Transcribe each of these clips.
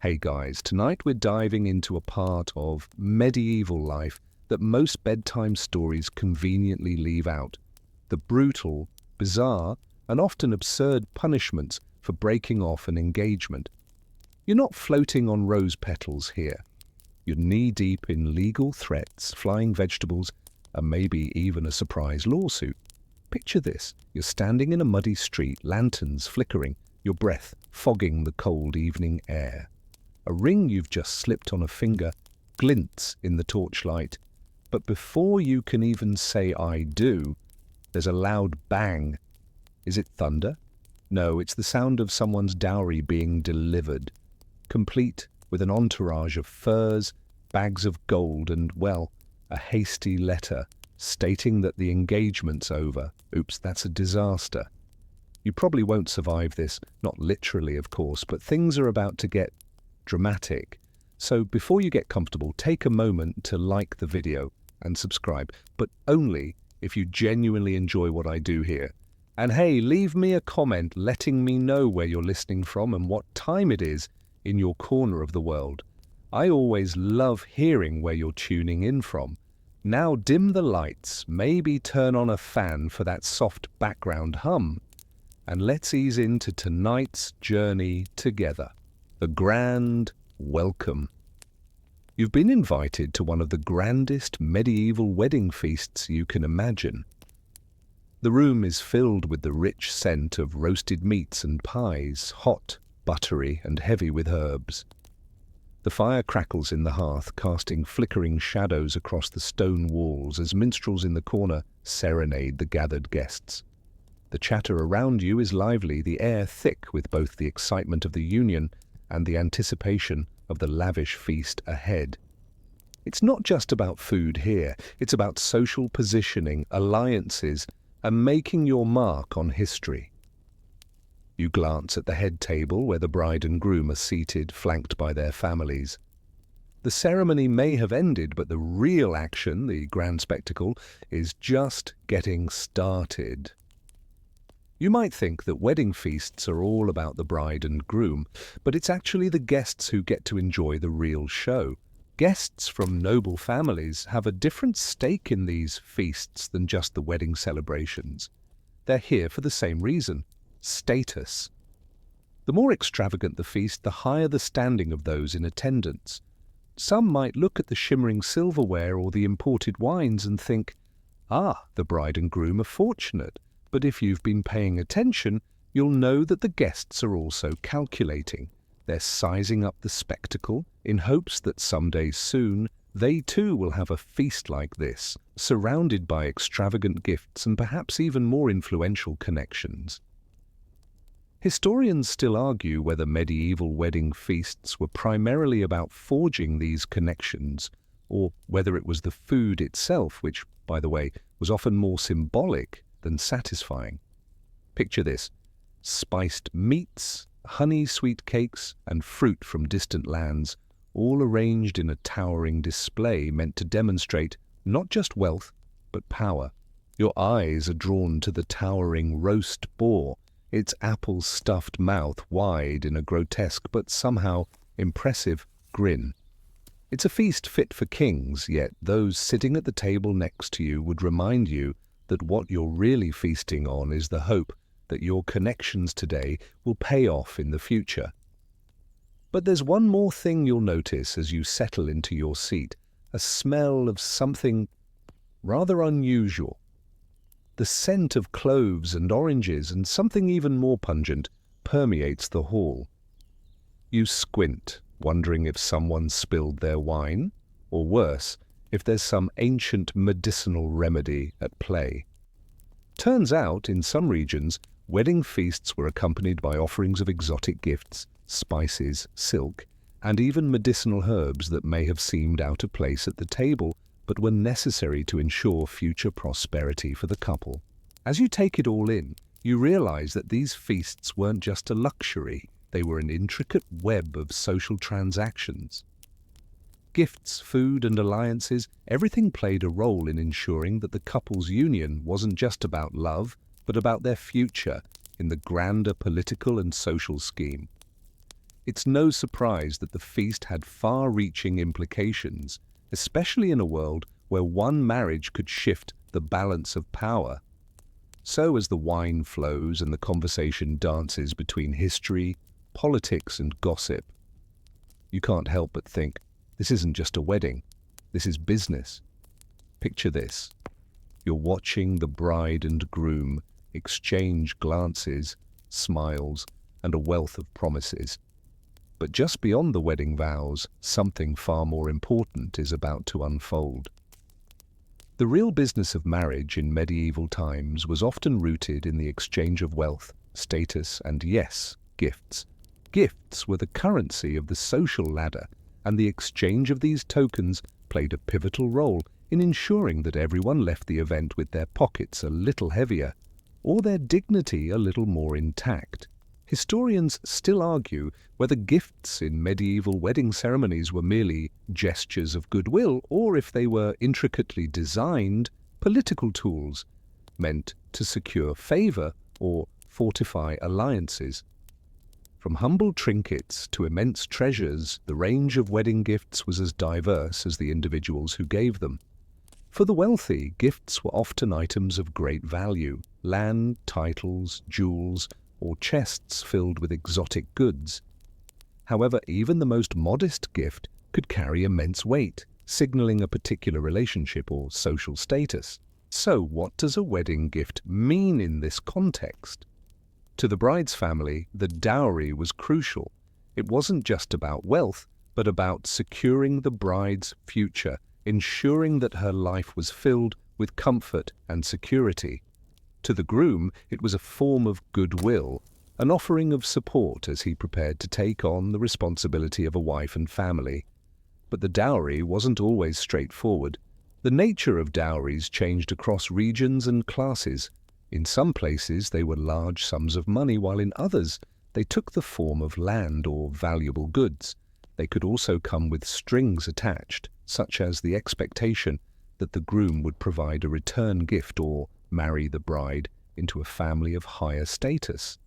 Hey guys, tonight we're diving into a part of medieval life that most bedtime stories conveniently leave out: the brutal, bizarre, and often absurd punishments for breaking off an engagement. You're not floating on rose petals here. You're knee-deep in legal threats, flying vegetables, and maybe even a surprise lawsuit. Picture this: you're standing in a muddy street, lanterns flickering, your breath fogging the cold evening air. A ring you've just slipped on a finger glints in the torchlight, but before you can even say "I do," there's a loud bang. Is it thunder? No, it's the sound of someone's dowry being delivered, complete with an entourage of furs, bags of gold, and, well, a hasty letter stating that the engagement's over. Oops, that's a disaster. You probably won't survive this, not literally, of course, but things are about to get dramatic. So before you get comfortable, take a moment to like the video and subscribe, but only if you genuinely enjoy what I do here. And hey, leave me a comment letting me know where you're listening from and what time it is in your corner of the world. I always love hearing where you're tuning in from. Now dim the lights, maybe turn on a fan for that soft background hum, and let's ease into tonight's journey together. The grand welcome. You've been invited to one of the grandest medieval wedding feasts you can imagine. The room is filled with the rich scent of roasted meats and pies, hot, buttery, and heavy with herbs. The fire crackles in the hearth, casting flickering shadows across the stone walls as minstrels in the corner serenade the gathered guests. The chatter around you is lively, the air thick with both the excitement of the union and the anticipation of the lavish feast ahead. It's not just about food here, it's about social positioning, alliances, and making your mark on history. You glance at the head table where the bride and groom are seated, flanked by their families. The ceremony may have ended, but the real action, the grand spectacle, is just getting started. You might think that wedding feasts are all about the bride and groom, but it's actually the guests who get to enjoy the real show. Guests from noble families have a different stake in these feasts than just the wedding celebrations. They're here for the same reason: status. The more extravagant the feast, the higher the standing of those in attendance. Some might look at the shimmering silverware or the imported wines and think, the bride and groom are fortunate. But if you've been paying attention, you'll know that the guests are also calculating. They're sizing up the spectacle in hopes that someday soon they too will have a feast like this, surrounded by extravagant gifts and perhaps even more influential connections. Historians still argue whether medieval wedding feasts were primarily about forging these connections, or whether it was the food itself, which, by the way, was often more symbolic than satisfying. Picture this: spiced meats, honey-sweet cakes, and fruit from distant lands, all arranged in a towering display meant to demonstrate not just wealth, but power. Your eyes are drawn to the towering roast boar, its apple-stuffed mouth wide in a grotesque but somehow impressive grin. It's a feast fit for kings, yet those sitting at the table next to you would remind you that what you're really feasting on is the hope that your connections today will pay off in the future. But there's one more thing you'll notice as you settle into your seat: a smell of something rather unusual. The scent of cloves and oranges, and something even more pungent, permeates the hall. You squint, wondering if someone spilled their wine, or worse, if there's some ancient medicinal remedy at play. Turns out, in some regions, wedding feasts were accompanied by offerings of exotic gifts, spices, silk, and even medicinal herbs that may have seemed out of place at the table, but were necessary to ensure future prosperity for the couple. As you take it all in, you realize that these feasts weren't just a luxury, they were an intricate web of social transactions. Gifts, food, and alliances, everything played a role in ensuring that the couple's union wasn't just about love, but about their future in the grander political and social scheme. It's no surprise that the feast had far-reaching implications, especially in a world where one marriage could shift the balance of power. So as the wine flows and the conversation dances between history, politics and gossip, you can't help but think, this isn't just a wedding, this is business. Picture this. You're watching the bride and groom exchange glances, smiles, and a wealth of promises. But just beyond the wedding vows, something far more important is about to unfold. The real business of marriage in medieval times was often rooted in the exchange of wealth, status, and yes, gifts. Gifts were the currency of the social ladder, and the exchange of these tokens played a pivotal role in ensuring that everyone left the event with their pockets a little heavier, or their dignity a little more intact. Historians still argue whether gifts in medieval wedding ceremonies were merely gestures of goodwill or if they were intricately designed political tools meant to secure favor or fortify alliances. From humble trinkets to immense treasures, the range of wedding gifts was as diverse as the individuals who gave them. For the wealthy, gifts were often items of great value: land, titles, jewels, or chests filled with exotic goods. However, even the most modest gift could carry immense weight, signaling a particular relationship or social status. So, what does a wedding gift mean in this context? To the bride's family, the dowry was crucial. It wasn't just about wealth, but about securing the bride's future, ensuring that her life was filled with comfort and security. To the groom, it was a form of goodwill, an offering of support as he prepared to take on the responsibility of a wife and family. But the dowry wasn't always straightforward. The nature of dowries changed across regions and classes. In some places, they were large sums of money, while in others, they took the form of land or valuable goods. They could also come with strings attached, such as the expectation that the groom would provide a return gift or marry the bride into a family of higher status.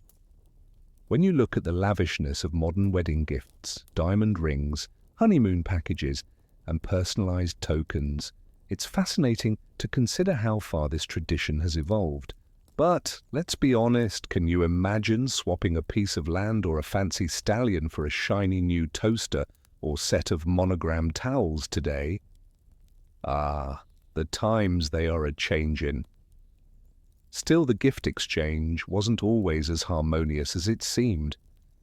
When you look at the lavishness of modern wedding gifts, diamond rings, honeymoon packages, and personalized tokens, it's fascinating to consider how far this tradition has evolved. But let's be honest, can you imagine swapping a piece of land or a fancy stallion for a shiny new toaster or set of monogram towels today? Ah, the times they are a-changin'. Still, the gift exchange wasn't always as harmonious as it seemed.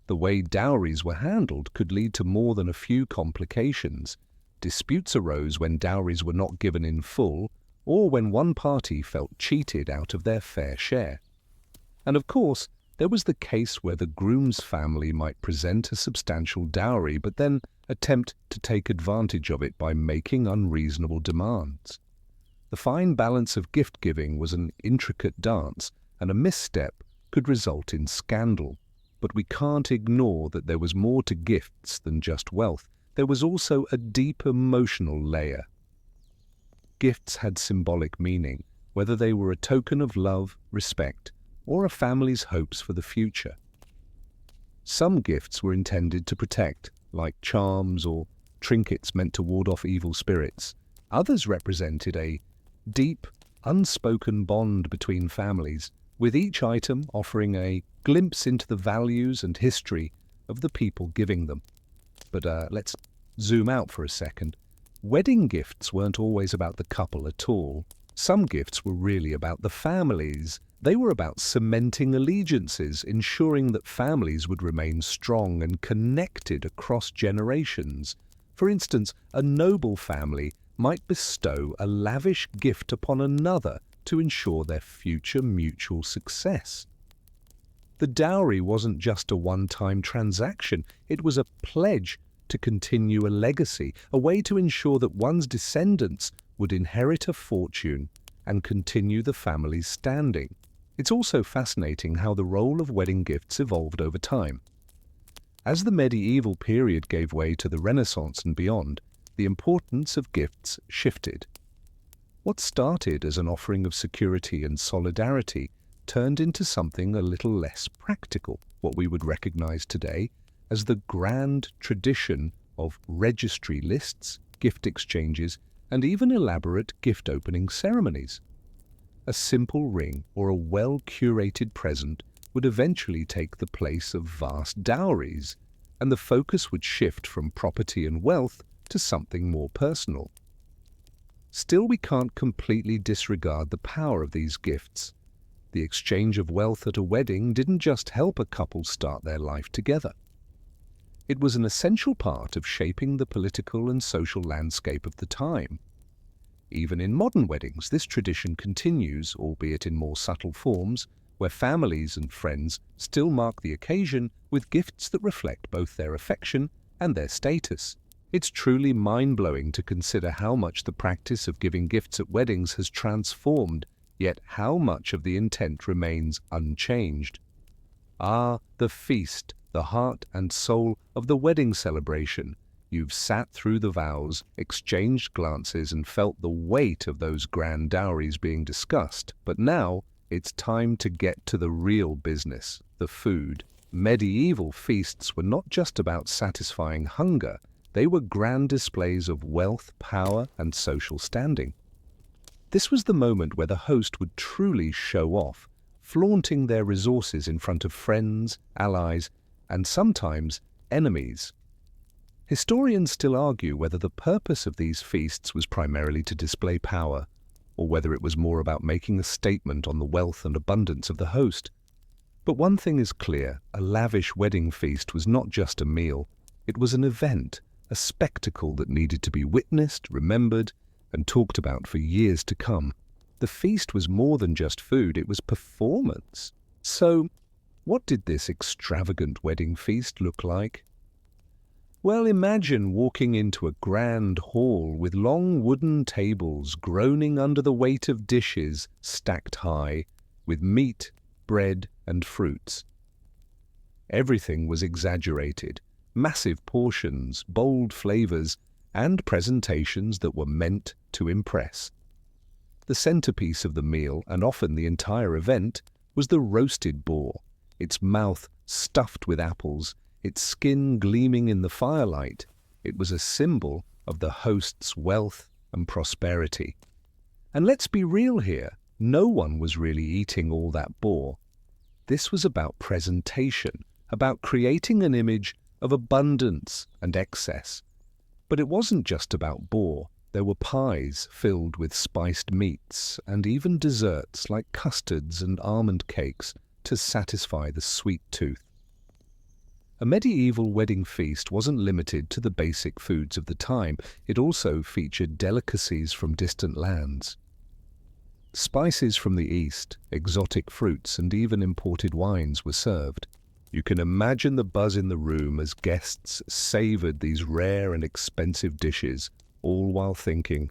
The way dowries were handled could lead to more than a few complications. Disputes arose when dowries were not given in full, or when one party felt cheated out of their fair share. And of course, there was the case where the groom's family might present a substantial dowry but then attempt to take advantage of it by making unreasonable demands. The fine balance of gift-giving was an intricate dance, and a misstep could result in scandal. But we can't ignore that there was more to gifts than just wealth. There was also a deep emotional layer. Gifts had symbolic meaning, whether they were a token of love, respect, or a family's hopes for the future. Some gifts were intended to protect, like charms or trinkets meant to ward off evil spirits. Others represented a deep, unspoken bond between families, with each item offering a glimpse into the values and history of the people giving them. But let's zoom out for a second. Wedding gifts weren't always about the couple at all. Some gifts were really about the families. They were about cementing allegiances, ensuring that families would remain strong and connected across generations. For instance, a noble family might bestow a lavish gift upon another to ensure their future mutual success. The dowry wasn't just a one-time transaction, it was a pledge to continue a legacy, a way to ensure that one's descendants would inherit a fortune and continue the family's standing. It's also fascinating how the role of wedding gifts evolved over time. As the medieval period gave way to the Renaissance and beyond, the importance of gifts shifted. What started as an offering of security and solidarity turned into something a little less practical, what we would recognize today as the grand tradition of registry lists, gift exchanges, and even elaborate gift-opening ceremonies. A simple ring or a well-curated present would eventually take the place of vast dowries, and the focus would shift from property and wealth to something more personal. Still, we can't completely disregard the power of these gifts. The exchange of wealth at a wedding didn't just help a couple start their life together. It was an essential part of shaping the political and social landscape of the time. Even in modern weddings, this tradition continues, albeit in more subtle forms, where families and friends still mark the occasion with gifts that reflect both their affection and their status. It's truly mind-blowing to consider how much the practice of giving gifts at weddings has transformed, yet how much of the intent remains unchanged. Ah, the feast, the heart and soul of the wedding celebration. You've sat through the vows, exchanged glances, and felt the weight of those grand dowries being discussed. But now, it's time to get to the real business, the food. Medieval feasts were not just about satisfying hunger, they were grand displays of wealth, power, and social standing. This was the moment where the host would truly show off, flaunting their resources in front of friends, allies, and sometimes enemies. Historians still argue whether the purpose of these feasts was primarily to display power, or whether it was more about making a statement on the wealth and abundance of the host. But one thing is clear, a lavish wedding feast was not just a meal, it was an event, a spectacle that needed to be witnessed, remembered, and talked about for years to come. The feast was more than just food, it was performance. So, what did this extravagant wedding feast look like? Well, imagine walking into a grand hall with long wooden tables groaning under the weight of dishes stacked high, with meat, bread, and fruits. Everything was exaggerated, massive portions, bold flavors, and presentations that were meant to impress. The centerpiece of the meal, and often the entire event, was the roasted boar, its mouth stuffed with apples, its skin gleaming in the firelight. It was a symbol of the host's wealth and prosperity. And let's be real here, no one was really eating all that boar. This was about presentation, about creating an image of abundance and excess. But it wasn't just about boar. There were pies filled with spiced meats and even desserts like custards and almond cakes to satisfy the sweet tooth. A medieval wedding feast wasn't limited to the basic foods of the time. It also featured delicacies from distant lands. Spices from the East, exotic fruits, and even imported wines were served. You can imagine the buzz in the room as guests savored these rare and expensive dishes, all while thinking,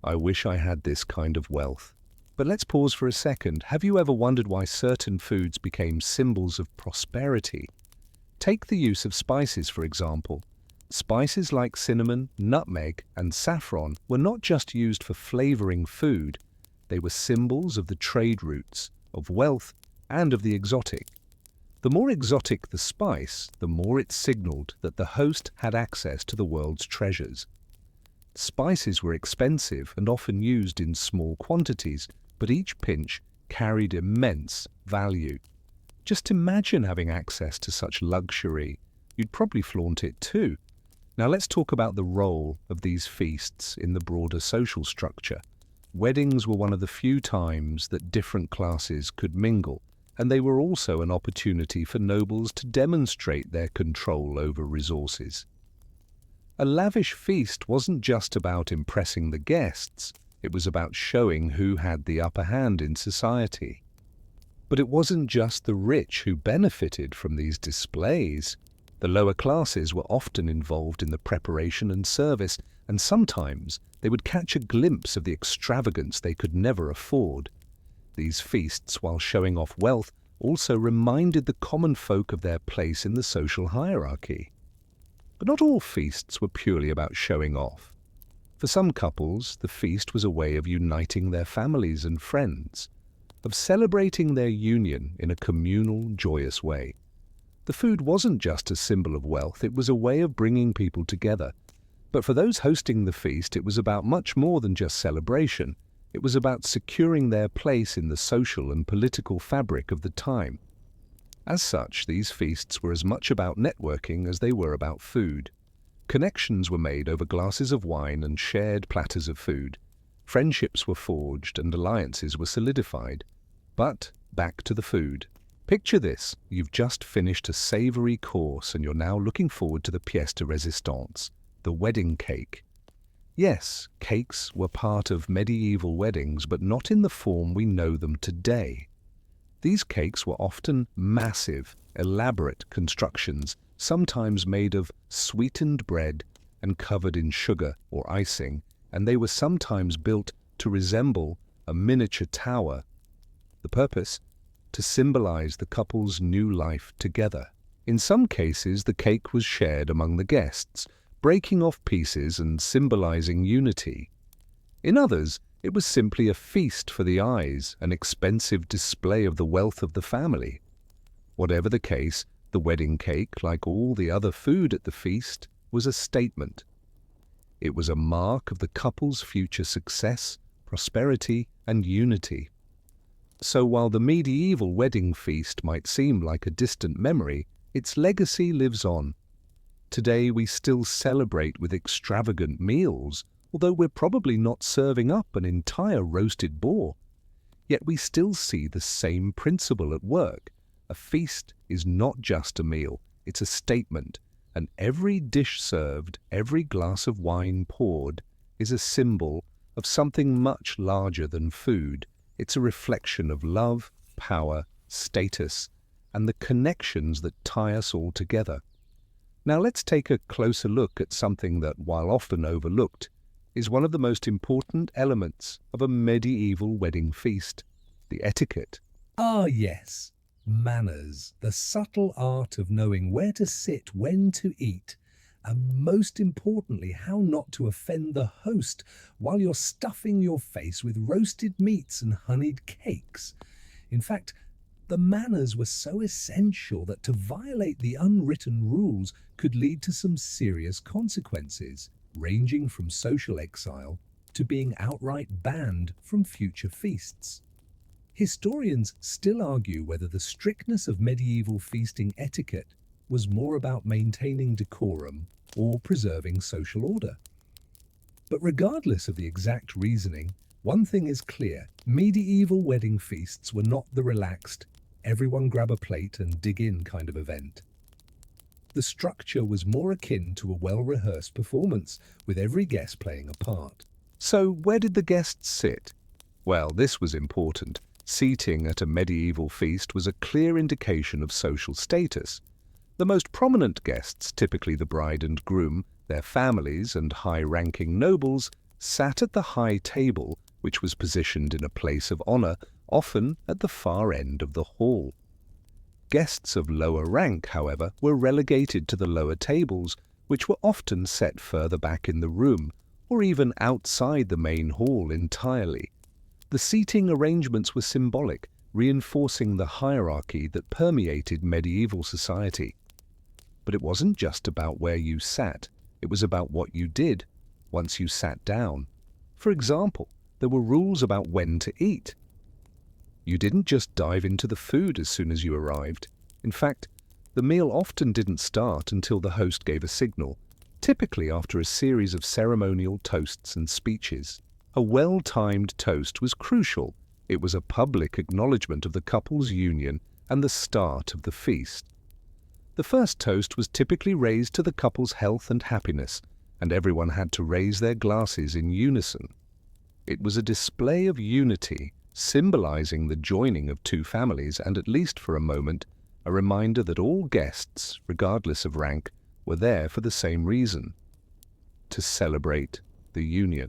I wish I had this kind of wealth. But let's pause for a second. Have you ever wondered why certain foods became symbols of prosperity? Take the use of spices, for example. Spices like cinnamon, nutmeg, and saffron were not just used for flavoring food. They were symbols of the trade routes, of wealth, and of the exotic. The more exotic the spice, the more it signaled that the host had access to the world's treasures. Spices were expensive and often used in small quantities, but each pinch carried immense value. Just imagine having access to such luxury. You'd probably flaunt it too. Now let's talk about the role of these feasts in the broader social structure. Weddings were one of the few times that different classes could mingle, and they were also an opportunity for nobles to demonstrate their control over resources. A lavish feast wasn't just about impressing the guests, it was about showing who had the upper hand in society. But it wasn't just the rich who benefited from these displays. The lower classes were often involved in the preparation and service, and sometimes they would catch a glimpse of the extravagance they could never afford. These feasts, while showing off wealth, also reminded the common folk of their place in the social hierarchy. But not all feasts were purely about showing off. For some couples, the feast was a way of uniting their families and friends, of celebrating their union in a communal, joyous way. The food wasn't just a symbol of wealth, it was a way of bringing people together. But for those hosting the feast, it was about much more than just celebration. It was about securing their place in the social and political fabric of the time. As such, these feasts were as much about networking as they were about food. Connections were made over glasses of wine and shared platters of food. Friendships were forged and alliances were solidified. But back to the food. Picture this, you've just finished a savory course and you're now looking forward to the pièce de résistance, the wedding cake. Yes, cakes were part of medieval weddings, but not in the form we know them today. These cakes were often massive, elaborate constructions, sometimes made of sweetened bread and covered in sugar or icing, and they were sometimes built to resemble a miniature tower. The purpose? To symbolize the couple's new life together. In some cases, the cake was shared among the guests, breaking off pieces and symbolizing unity. In others, it was simply a feast for the eyes, an expensive display of the wealth of the family. Whatever the case, the wedding cake, like all the other food at the feast, was a statement. It was a mark of the couple's future success, prosperity, and unity. So while the medieval wedding feast might seem like a distant memory, its legacy lives on. Today we still celebrate with extravagant meals, although we're probably not serving up an entire roasted boar. Yet we still see the same principle at work. A feast is not just a meal, it's a statement, and every dish served, every glass of wine poured, is a symbol of something much larger than food. It's a reflection of love, power, status, and the connections that tie us all together. Now let's take a closer look at something that, while often overlooked, is one of the most important elements of a medieval wedding feast: the etiquette. Ah, yes, manners, the subtle art of knowing where to sit, when to eat, and most importantly, how not to offend the host while you're stuffing your face with roasted meats and honeyed cakes. In fact, the manners were so essential that to violate the unwritten rules could lead to some serious consequences, ranging from social exile to being outright banned from future feasts. Historians still argue whether the strictness of medieval feasting etiquette was more about maintaining decorum or preserving social order. But regardless of the exact reasoning, one thing is clear: medieval wedding feasts were not the relaxed, everyone grab a plate and dig in kind of event. The structure was more akin to a well-rehearsed performance, with every guest playing a part. So where did the guests sit? Well, this was important. Seating at a medieval feast was a clear indication of social status. The most prominent guests, typically the bride and groom, their families, and high-ranking nobles, sat at the high table, which was positioned in a place of honor, often at the far end of the hall. Guests of lower rank, however, were relegated to the lower tables, which were often set further back in the room, or even outside the main hall entirely. The seating arrangements were symbolic, reinforcing the hierarchy that permeated medieval society. But it wasn't just about where you sat, it was about what you did once you sat down. For example, there were rules about when to eat. You didn't just dive into the food as soon as you arrived. In fact, the meal often didn't start until the host gave a signal, typically after a series of ceremonial toasts and speeches. A well-timed toast was crucial. It was a public acknowledgement of the couple's union and the start of the feast. The first toast was typically raised to the couple's health and happiness, and everyone had to raise their glasses in unison. It was a display of unity, symbolizing the joining of two families and, at least for a moment, a reminder that all guests, regardless of rank, were there for the same reason: to celebrate the union.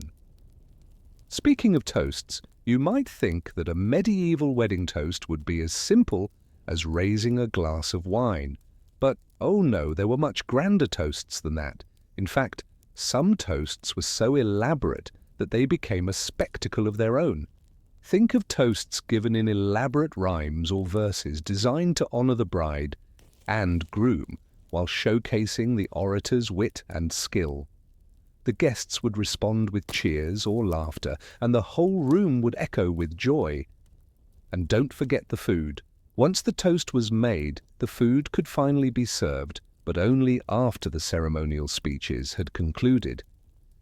Speaking of toasts, you might think that a medieval wedding toast would be as simple as raising a glass of wine. But, oh no, there were much grander toasts than that. In fact, some toasts were so elaborate that they became a spectacle of their own. Think of toasts given in elaborate rhymes or verses designed to honor the bride, and groom, while showcasing the orator's wit and skill. The guests would respond with cheers or laughter, and the whole room would echo with joy. And don't forget the food. Once the toast was made, the food could finally be served, but only after the ceremonial speeches had concluded.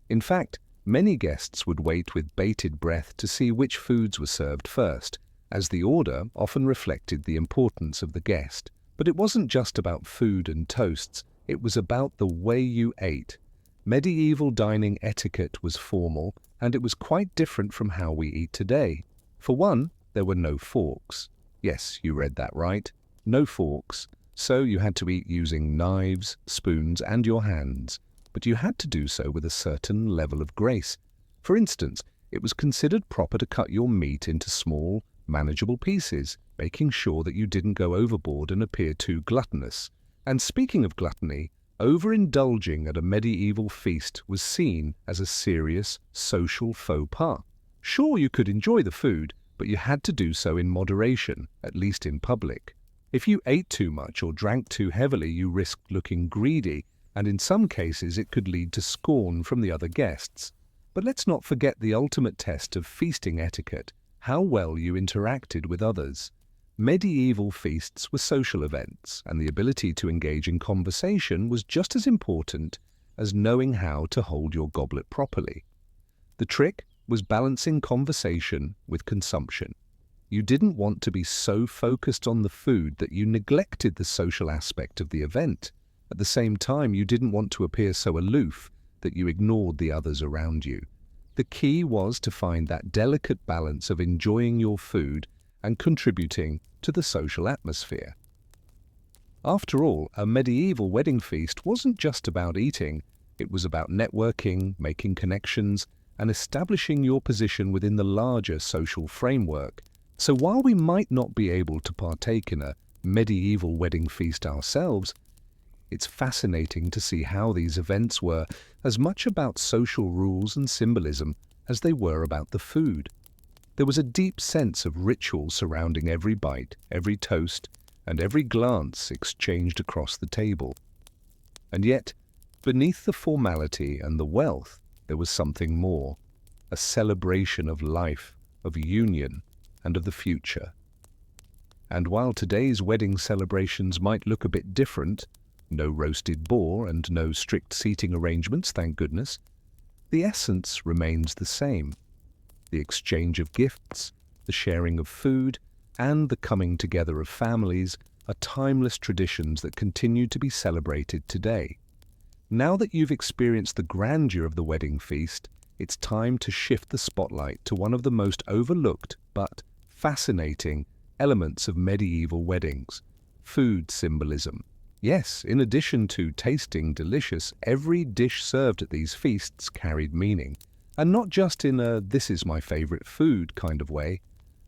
In fact, many guests would wait with bated breath to see which foods were served first, as the order often reflected the importance of the guest. But it wasn't just about food and toasts, it was about the way you ate. Medieval dining etiquette was formal, and it was quite different from how we eat today. For one, there were no forks. Yes, you read that right. No forks. So you had to eat using knives, spoons, and your hands. But you had to do so with a certain level of grace. For instance, it was considered proper to cut your meat into small, manageable pieces, making sure that you didn't go overboard and appear too gluttonous. And speaking of gluttony, overindulging at a medieval feast was seen as a serious social faux pas. Sure, you could enjoy the food, but you had to do so in moderation, at least in public. If you ate too much or drank too heavily, you risked looking greedy, and in some cases it could lead to scorn from the other guests. But let's not forget the ultimate test of feasting etiquette, how well you interacted with others. Medieval feasts were social events, and the ability to engage in conversation was just as important as knowing how to hold your goblet properly. The trick was balancing conversation with consumption. You didn't want to be so focused on the food that you neglected the social aspect of the event. At the same time, you didn't want to appear so aloof that you ignored the others around you. The key was to find that delicate balance of enjoying your food and contributing to the social atmosphere. After all, a medieval wedding feast wasn't just about eating. It was about networking, making connections, and establishing your position within the larger social framework. So while we might not be able to partake in a medieval wedding feast ourselves, it's fascinating to see how these events were as much about social rules and symbolism as they were about the food. There was a deep sense of ritual surrounding every bite, every toast, and every glance exchanged across the table. And yet, beneath the formality and the wealth, there was something more, a celebration of life, of union, and of the future. And while today's wedding celebrations might look a bit different, no roasted boar and no strict seating arrangements, thank goodness, the essence remains the same. The exchange of gifts, the sharing of food, and the coming together of families are timeless traditions that continue to be celebrated today. Now that you've experienced the grandeur of the wedding feast, it's time to shift the spotlight to one of the most overlooked but fascinating elements of medieval weddings: food symbolism. Yes, in addition to tasting delicious, every dish served at these feasts carried meaning. And not just in a "this is my favorite food" kind of way.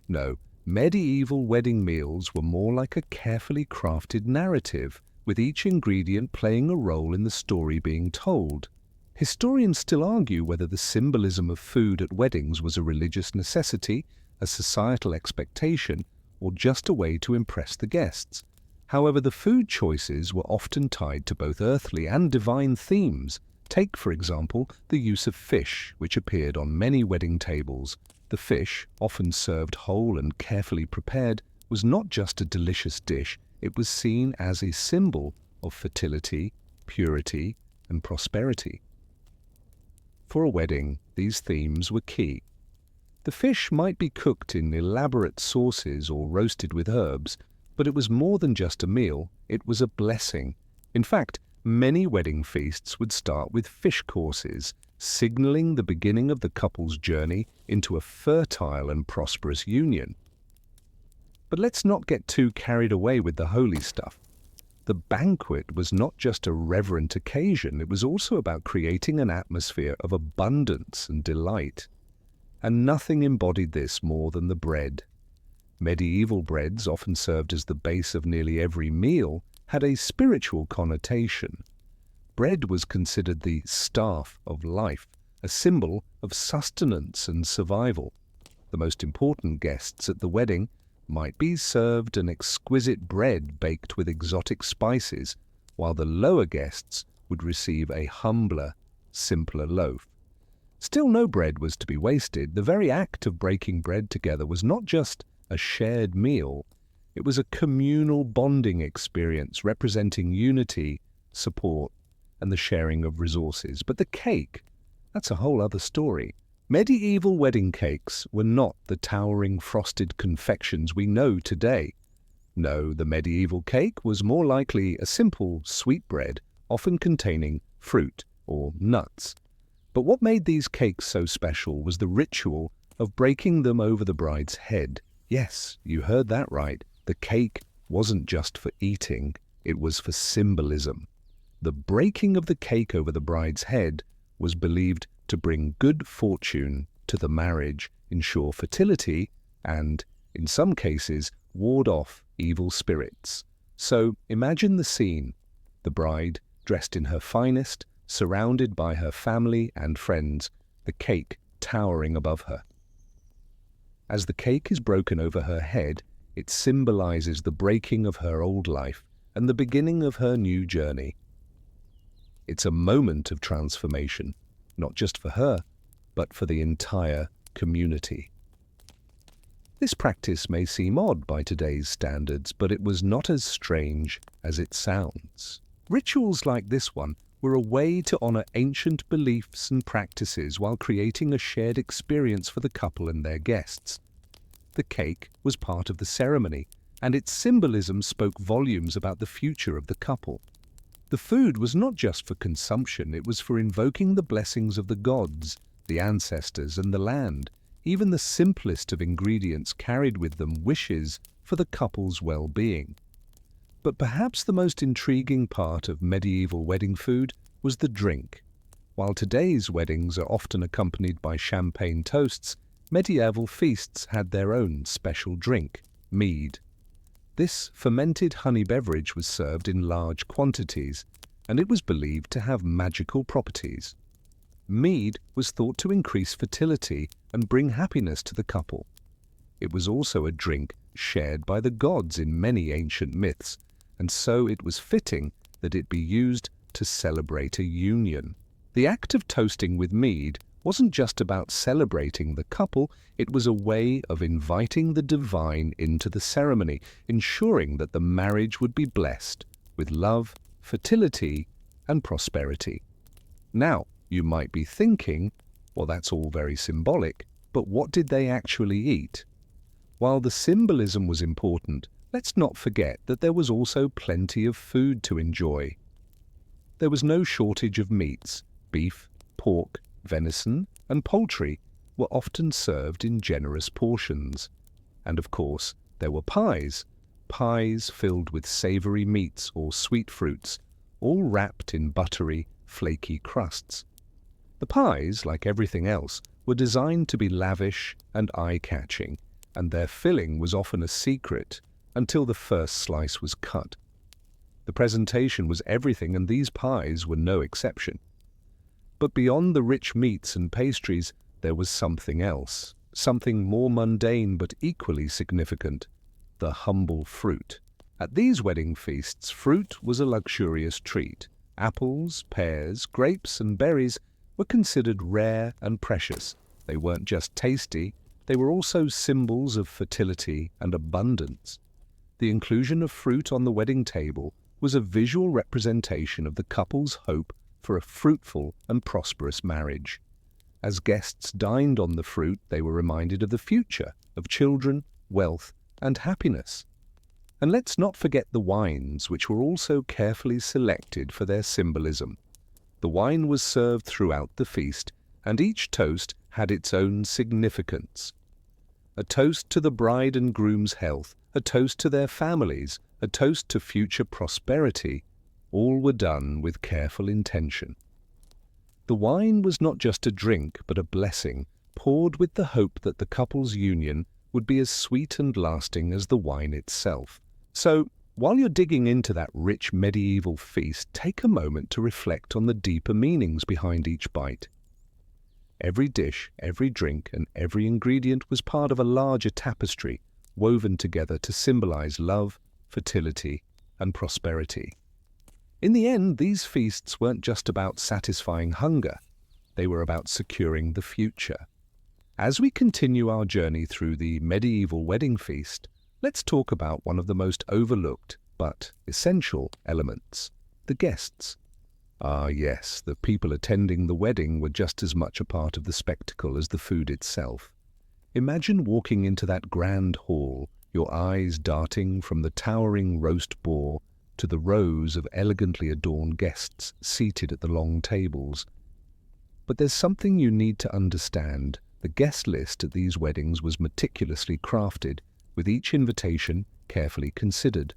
No, medieval wedding meals were more like a carefully crafted narrative, with each ingredient playing a role in the story being told. Historians still argue whether the symbolism of food at weddings was a religious necessity, a societal expectation, or just a way to impress the guests. However, the food choices were often tied to both earthly and divine themes. Take, for example, the use of fish, which appeared on many wedding tables. The fish, often served whole and carefully prepared, was not just a delicious dish, it was seen as a symbol of fertility, purity, and prosperity. For a wedding, these themes were key. The fish might be cooked in elaborate sauces or roasted with herbs, but it was more than just a meal, it was a blessing. In fact, many wedding feasts would start with fish courses, signaling the beginning of the couple's journey into a fertile and prosperous union. But let's not get too carried away with the holy stuff. The banquet was not just a reverent occasion, it was also about creating an atmosphere of abundance and delight. And nothing embodied this more than the bread. Medieval breads, often served as the base of nearly every meal, had a spiritual connotation. Bread was considered the staff of life, a symbol of sustenance and survival. The most important guests at the wedding might be served an exquisite bread baked with exotic spices, while the lower guests would receive a humbler, simpler loaf. Still, no bread was to be wasted. The very act of breaking bread together was not just a shared meal, it was a communal bonding experience representing unity, support, and the sharing of resources. But the cake, that's a whole other story. Medieval wedding cakes were not the towering frosted confections we know today. No, the medieval cake was more likely a simple sweetbread, often containing fruit or nuts. But what made these cakes so special was the ritual of breaking them over the bride's head. Yes, you heard that right. The cake wasn't just for eating, it was for symbolism. The breaking of the cake over the bride's head was believed to bring good fortune to the marriage, ensure fertility, and, in some cases, ward off evil spirits. So imagine the scene. The bride, dressed in her finest, surrounded by her family and friends, the cake towering above her. As the cake is broken over her head, it symbolizes the breaking of her old life and the beginning of her new journey. It's a moment of transformation, not just for her, but for the entire community. This practice may seem odd by today's standards, but it was not as strange as it sounds. Rituals like this one were a way to honor ancient beliefs and practices while creating a shared experience for the couple and their guests. The cake was part of the ceremony, and its symbolism spoke volumes about the future of the couple. The food was not just for consumption, it was for invoking the blessings of the gods, the ancestors, and the land. Even the simplest of ingredients carried with them wishes for the couple's well-being. But perhaps the most intriguing part of medieval wedding food was the drink. While today's weddings are often accompanied by champagne toasts, medieval feasts had their own special drink, mead. This fermented honey beverage was served in large quantities, and it was believed to have magical properties. Mead was thought to increase fertility and bring happiness to the couple. It was also a drink shared by the gods in many ancient myths, and so it was fitting that it be used to celebrate a union. The act of toasting with mead wasn't just about celebrating the couple, it was a way of inviting the divine into the ceremony, ensuring that the marriage would be blessed with love, fertility, and prosperity. Now, you might be thinking, well, that's all very symbolic, but what did they actually eat? While the symbolism was important, let's not forget that there was also plenty of food to enjoy. There was no shortage of meats. Beef, pork, venison, and poultry were often served in generous portions. And of course, there were pies filled with savory meats or sweet fruits, all wrapped in buttery, flaky crusts. The pies, like everything else, were designed to be lavish and eye-catching, and their filling was often a secret until the first slice was cut. The presentation was everything, and these pies were no exception. But beyond the rich meats and pastries, there was something else, something more mundane but equally significant: the humble fruit. At these wedding feasts, fruit was a luxurious treat. Apples, pears, grapes, and berries were considered rare and precious. They weren't just tasty, they were also symbols of fertility and abundance. The inclusion of fruit on the wedding table was a visual representation of the couple's hope for a fruitful and prosperous marriage. As guests dined on the fruit, they were reminded of the future, of children, wealth, and happiness. And let's not forget the wines, which were also carefully selected for their symbolism. The wine was served throughout the feast, and each toast had its own significance. A toast to the bride and groom's health, a toast to their families, a toast to future prosperity, all were done with careful intention. The wine was not just a drink, but a blessing, poured with the hope that the couple's union would be as sweet and lasting as the wine itself. So, while you're digging into that rich medieval feast, take a moment to reflect on the deeper meanings behind each bite. Every dish, every drink, and every ingredient was part of a larger tapestry, woven together to symbolize love, fertility, and prosperity. In the end, these feasts weren't just about satisfying hunger, they were about securing the future. As we continue our journey through the medieval wedding feast, let's talk about one of the most overlooked but essential elements: the guests. Ah yes, the people attending the wedding were just as much a part of the spectacle as the food itself. Imagine walking into that grand hall, your eyes darting from the towering roast boar to the rows of elegantly adorned guests seated at the long tables. But there's something you need to understand. The guest list at these weddings was meticulously crafted, with each invitation carefully considered.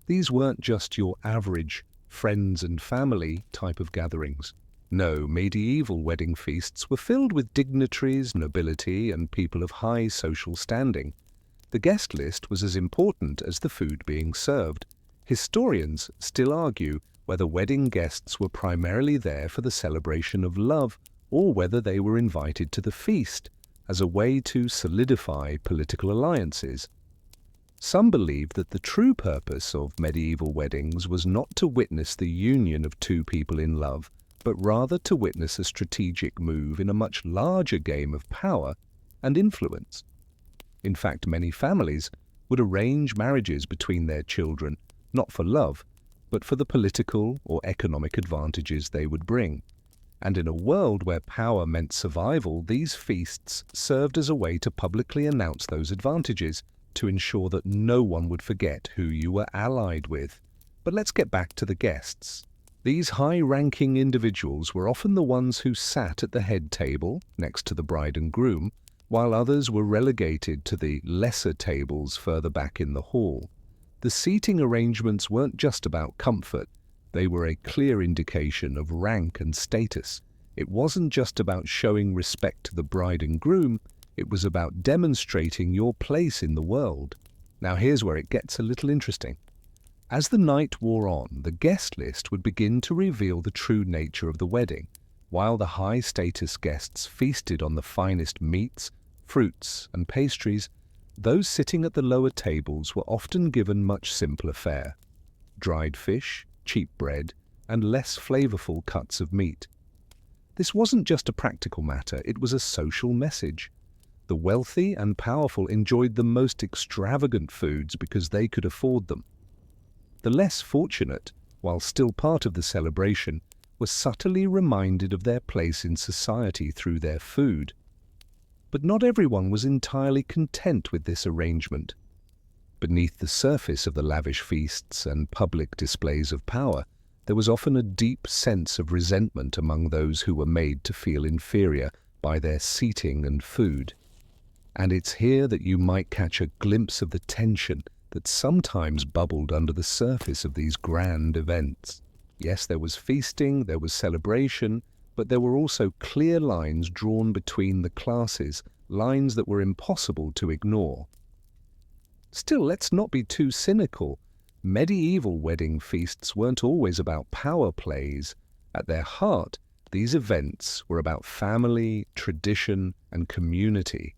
These weren't just your average friends and family type of gatherings. No, medieval wedding feasts were filled with dignitaries, nobility, and people of high social standing. The guest list was as important as the food being served. Historians still argue whether wedding guests were primarily there for the celebration of love or whether they were invited to the feast as a way to solidify political alliances. Some believe that the true purpose of medieval weddings was not to witness the union of two people in love, but rather to witness a strategic move in a much larger game of power and influence. In fact, many families would arrange marriages between their children, not for love, but for the political or economic advantages they would bring. And in a world where power meant survival, these feasts served as a way to publicly announce those advantages, to ensure that no one would forget who you were allied with. But let's get back to the guests. These high-ranking individuals were often the ones who sat at the head table next to the bride and groom, while others were relegated to the lesser tables further back in the hall. The seating arrangements weren't just about comfort, they were a clear indication of rank and status. It wasn't just about showing respect to the bride and groom, it was about demonstrating your place in the world. Now here's where it gets a little interesting. As the night wore on, the guest list would begin to reveal the true nature of the wedding. While the high-status guests feasted on the finest meats, fruits, and pastries, those sitting at the lower tables were often given much simpler fare: dried fish, cheap bread, and less flavorful cuts of meat. This wasn't just a practical matter, it was a social message. The wealthy and powerful enjoyed the most extravagant foods because they could afford them. The less fortunate, while still part of the celebration, were subtly reminded of their place in society through their food. But not everyone was entirely content with this arrangement. Beneath the surface of the lavish feasts and public displays of power, there was often a deep sense of resentment among those who were made to feel inferior by their seating and food. And it's here that you might catch a glimpse of the tension that sometimes bubbled under the surface of these grand events. Yes, there was feasting, there was celebration, but there were also clear lines drawn between the classes, lines that were impossible to ignore. Still, let's not be too cynical. Medieval wedding feasts weren't always about power plays. At their heart, these events were about family, tradition, and community.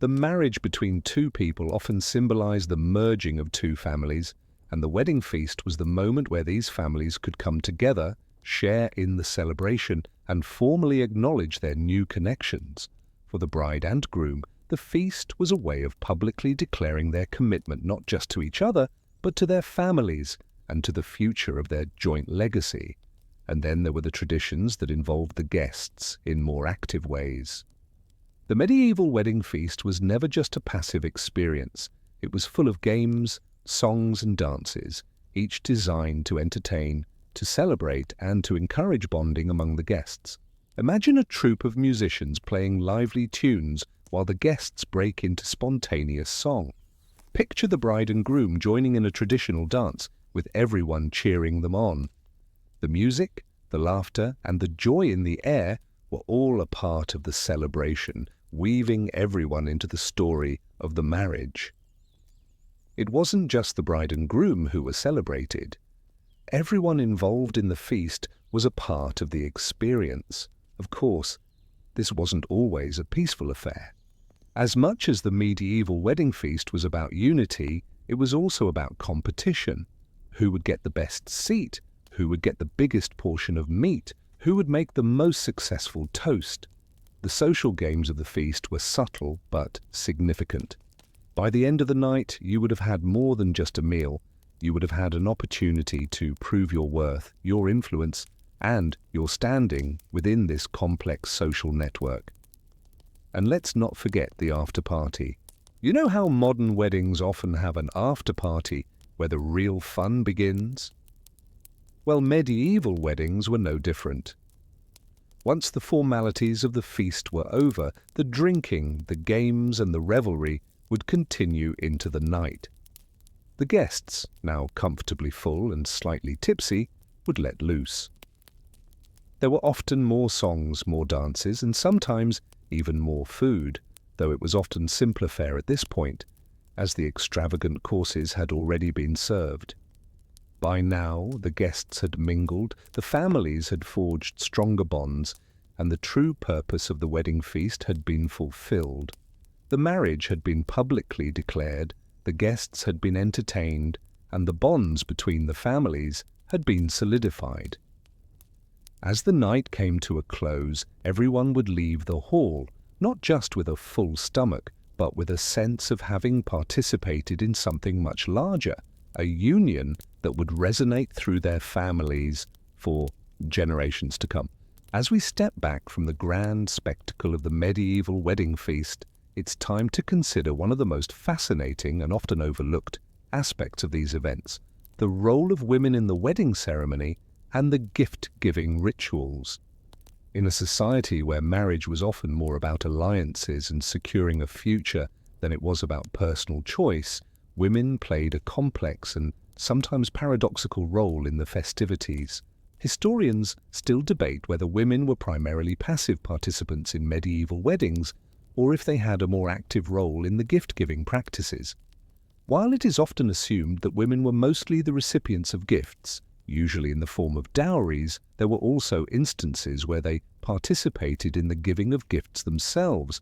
The marriage between two people often symbolized the merging of two families, and the wedding feast was the moment where these families could come together, share in the celebration, and formally acknowledge their new connections. For the bride and groom, the feast was a way of publicly declaring their commitment not just to each other, but to their families and to the future of their joint legacy. And then there were the traditions that involved the guests in more active ways. The medieval wedding feast was never just a passive experience. It was full of games, songs, and dances, each designed to entertain, to celebrate, and to encourage bonding among the guests. Imagine a troupe of musicians playing lively tunes while the guests break into spontaneous song. Picture the bride and groom joining in a traditional dance, with everyone cheering them on. The music, the laughter, and the joy in the air were all a part of the celebration, weaving everyone into the story of the marriage. It wasn't just the bride and groom who were celebrated. Everyone involved in the feast was a part of the experience. Of course, this wasn't always a peaceful affair. As much as the medieval wedding feast was about unity, it was also about competition. Who would get the best seat? Who would get the biggest portion of meat? Who would make the most successful toast? The social games of the feast were subtle but significant. By the end of the night, you would have had more than just a meal. You would have had an opportunity to prove your worth, your influence, and your standing within this complex social network. And let's not forget the after-party. You know how modern weddings often have an after-party where the real fun begins? Well, medieval weddings were no different. Once the formalities of the feast were over, the drinking, the games, and the revelry would continue into the night. The guests, now comfortably full and slightly tipsy, would let loose. There were often more songs, more dances, and sometimes even more food, though it was often simpler fare at this point, as the extravagant courses had already been served. By now, the guests had mingled, the families had forged stronger bonds, and the true purpose of the wedding feast had been fulfilled. The marriage had been publicly declared, the guests had been entertained, and the bonds between the families had been solidified. As the night came to a close, everyone would leave the hall, not just with a full stomach, but with a sense of having participated in something much larger, a union that would resonate through their families for generations to come. As we step back from the grand spectacle of the medieval wedding feast, it's time to consider one of the most fascinating and often overlooked aspects of these events, the role of women in the wedding ceremony and the gift-giving rituals. In a society where marriage was often more about alliances and securing a future than it was about personal choice, women played a complex and sometimes paradoxical role in the festivities. Historians still debate whether women were primarily passive participants in medieval weddings or if they had a more active role in the gift-giving practices. While it is often assumed that women were mostly the recipients of gifts, usually in the form of dowries, there were also instances where they participated in the giving of gifts themselves.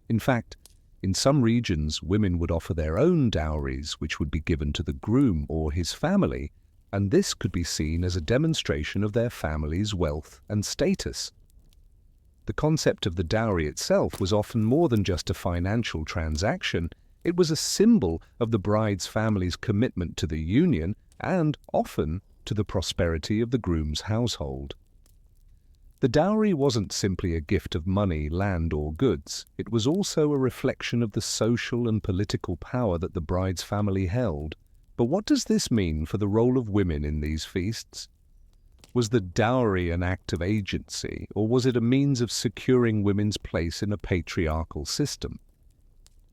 In fact, in some regions, women would offer their own dowries, which would be given to the groom or his family, and this could be seen as a demonstration of their family's wealth and status. The concept of the dowry itself was often more than just a financial transaction. It was a symbol of the bride's family's commitment to the union and, often, to the prosperity of the groom's household. The dowry wasn't simply a gift of money, land, or goods. It was also a reflection of the social and political power that the bride's family held. But what does this mean for the role of women in these feasts? Was the dowry an act of agency, or was it a means of securing women's place in a patriarchal system?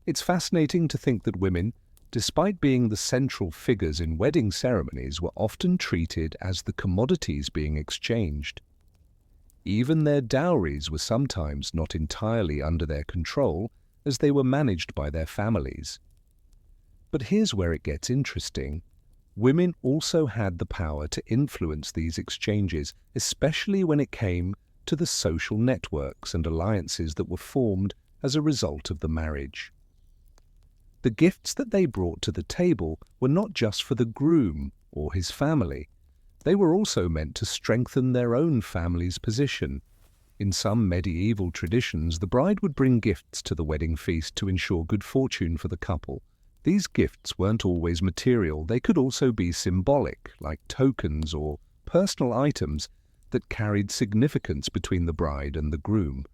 It's fascinating to think that women, despite being the central figures in wedding ceremonies, were often treated as the commodities being exchanged. Even their dowries were sometimes not entirely under their control, as they were managed by their families. But here's where it gets interesting. Women also had the power to influence these exchanges, especially when it came to the social networks and alliances that were formed as a result of the marriage. The gifts that they brought to the table were not just for the groom or his family. They were also meant to strengthen their own family's position. In some medieval traditions, the bride would bring gifts to the wedding feast to ensure good fortune for the couple. These gifts weren't always material. They could also be symbolic, like tokens or personal items that carried significance between the bride and the groom.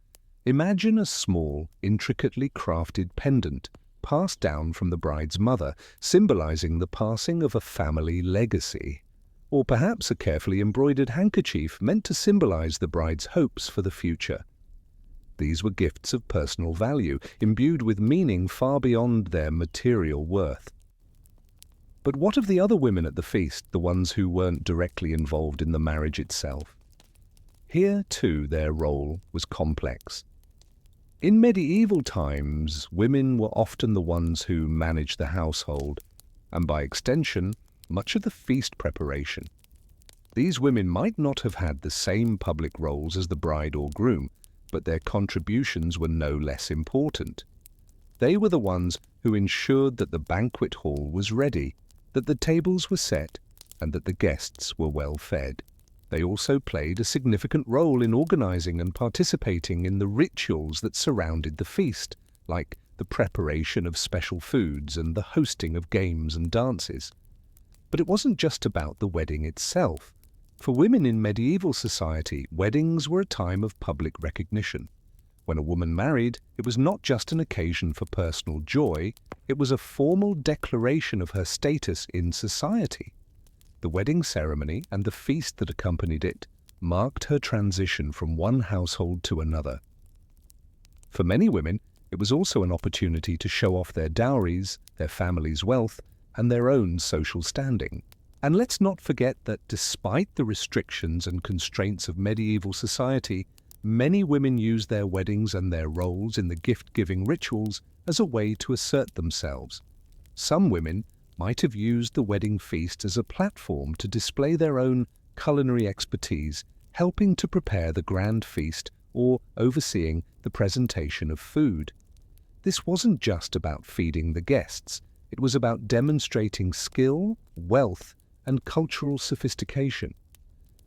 Imagine a small, intricately crafted pendant passed down from the bride's mother, symbolizing the passing of a family legacy. Or perhaps a carefully embroidered handkerchief meant to symbolize the bride's hopes for the future. These were gifts of personal value, imbued with meaning far beyond their material worth. But what of the other women at the feast, the ones who weren't directly involved in the marriage itself? Here, too, their role was complex. In medieval times, women were often the ones who managed the household, and by extension, much of the feast preparation. These women might not have had the same public roles as the bride or groom, but their contributions were no less important. They were the ones who ensured that the banquet hall was ready, that the tables were set, and that the guests were well fed. They also played a significant role in organizing and participating in the rituals that surrounded the feast, like the preparation of special foods and the hosting of games and dances. But it wasn't just about the wedding itself. For women in medieval society, weddings were a time of public recognition. When a woman married, it was not just an occasion for personal joy, it was a formal declaration of her status in society. The wedding ceremony and the feast that accompanied it marked her transition from one household to another. For many women, it was also an opportunity to show off their dowries, their family's wealth, and their own social standing. And let's not forget that despite the restrictions and constraints of medieval society, many women used their weddings and their roles in the gift-giving rituals as a way to assert themselves. Some women might have used the wedding feast as a platform to display their own culinary expertise, helping to prepare the grand feast or overseeing the presentation of food. This wasn't just about feeding the guests. It was about demonstrating skill, wealth, and cultural sophistication.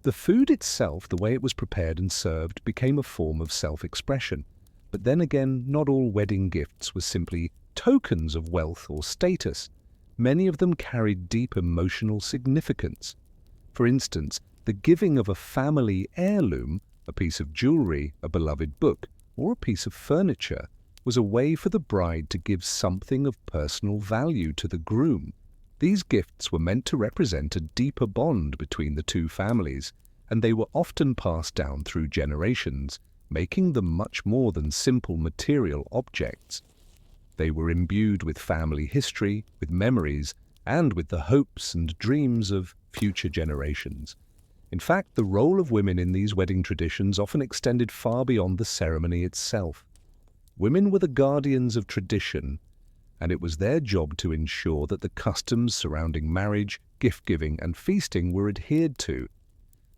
The food itself, the way it was prepared and served, became a form of self-expression. But then again, not all wedding gifts were simply tokens of wealth or status. Many of them carried deep emotional significance. For instance, the giving of a family heirloom, a piece of jewelry, a beloved book, or a piece of furniture, was a way for the bride to give something of personal value to the groom. These gifts were meant to represent a deeper bond between the two families, and they were often passed down through generations, making them much more than simple material objects. They were imbued with family history, with memories, and with the hopes and dreams of future generations. In fact, the role of women in these wedding traditions often extended far beyond the ceremony itself. Women were the guardians of tradition, and it was their job to ensure that the customs surrounding marriage, gift-giving, and feasting were adhered to.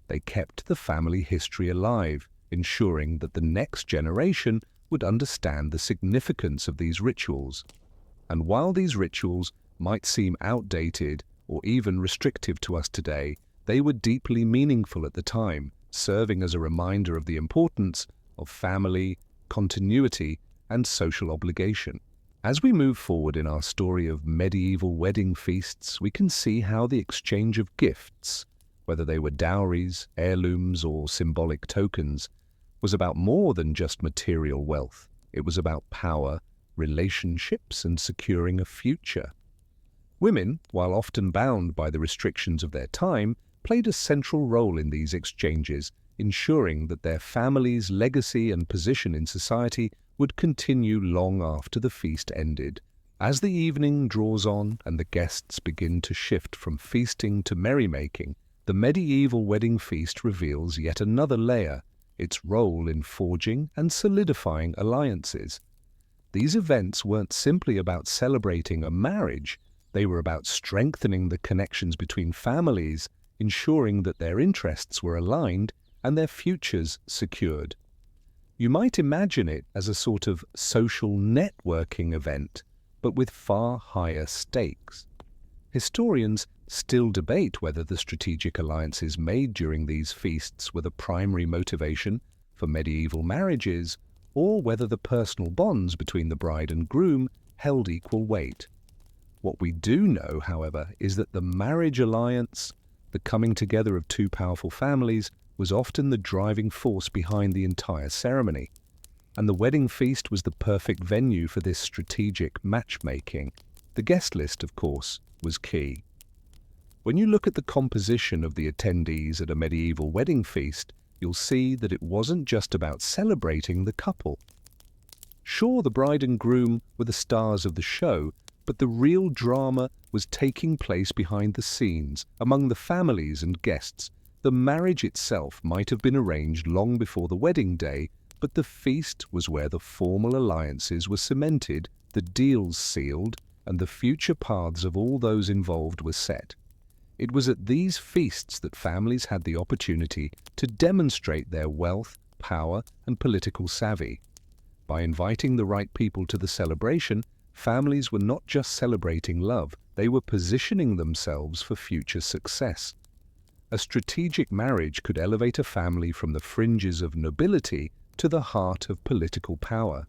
They kept the family history alive, ensuring that the next generation would understand the significance of these rituals. And while these rituals might seem outdated or even restrictive to us today, they were deeply meaningful at the time, serving as a reminder of the importance of family, continuity, and social obligation. As we move forward in our story of medieval wedding feasts, we can see how the exchange of gifts, whether they were dowries, heirlooms, or symbolic tokens, was about more than just material wealth. It was about power, relationships, and securing a future. Women, while often bound by the restrictions of their time, played a central role in these exchanges, ensuring that their family's legacy and position in society would continue long after the feast ended. As the evening draws on and the guests begin to shift from feasting to merrymaking, the medieval wedding feast reveals yet another layer, its role in forging and solidifying alliances. These events weren't simply about celebrating a marriage, they were about strengthening the connections between families, ensuring that their interests were aligned and their futures secured. You might imagine it as a sort of social networking event, but with far higher stakes. Historians still debate whether the strategic alliances made during these feasts were the primary motivation for medieval marriages, or whether the personal bonds between the bride and groom held equal weight. What we do know, however, is that the marriage alliance, the coming together of two powerful families, was often the driving force behind the entire ceremony, and the wedding feast was the perfect venue for this strategic matchmaking. The guest list, of course, was key. When you look at the composition of the attendees at a medieval wedding feast, you'll see that it wasn't just about celebrating the couple. Sure, the bride and groom were the stars of the show, but the real drama was taking place behind the scenes, among the families and guests. The marriage itself might have been arranged long before the wedding day, but the feast was where the formal alliances were cemented, the deals sealed, and the future paths of all those involved were set. It was at these feasts that families had the opportunity to demonstrate their wealth, power, and political savvy. By inviting the right people to the celebration, families were not just celebrating love, they were positioning themselves for future success. A strategic marriage could elevate a family from the fringes of nobility to the heart of political power.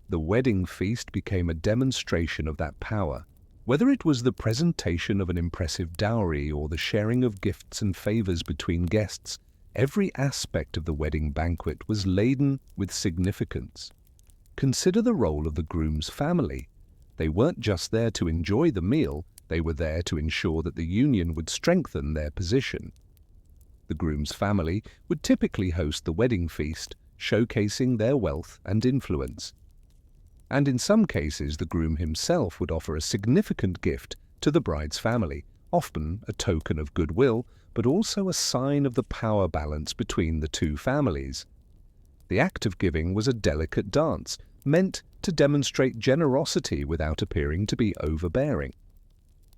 The wedding feast became a demonstration of that power. Whether it was the presentation of an impressive dowry or the sharing of gifts and favors between guests, every aspect of the wedding banquet was laden with significance. Consider the role of the groom's family. They weren't just there to enjoy the meal, they were there to ensure that the union would strengthen their position. The groom's family would typically host the wedding feast, showcasing their wealth and influence. And in some cases, the groom himself would offer a significant gift to the bride's family, often a token of goodwill, but also a sign of the power balance between the two families. The act of giving was a delicate dance, meant to demonstrate generosity without appearing to be overbearing.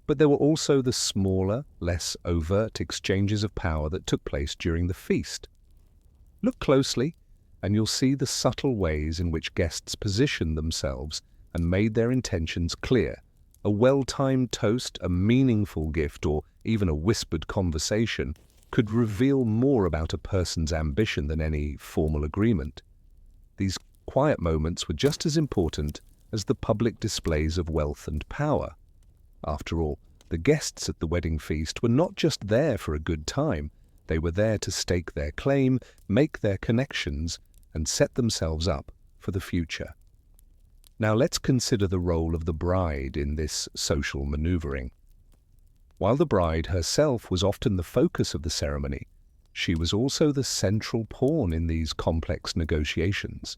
But there were also the smaller, less overt exchanges of power that took place during the feast. Look closely, and you'll see the subtle ways in which guests positioned themselves and made their intentions clear. A well-timed toast, a meaningful gift, or even a whispered conversation could reveal more about a person's ambition than any formal agreement. These quiet moments were just as important as the public displays of wealth and power. After all, the guests at the wedding feast were not just there for a good time, they were there to stake their claim, make their connections, and set themselves up for the future. Now let's consider the role of the bride in this social maneuvering. While the bride herself was often the focus of the ceremony, she was also the central pawn in these complex negotiations.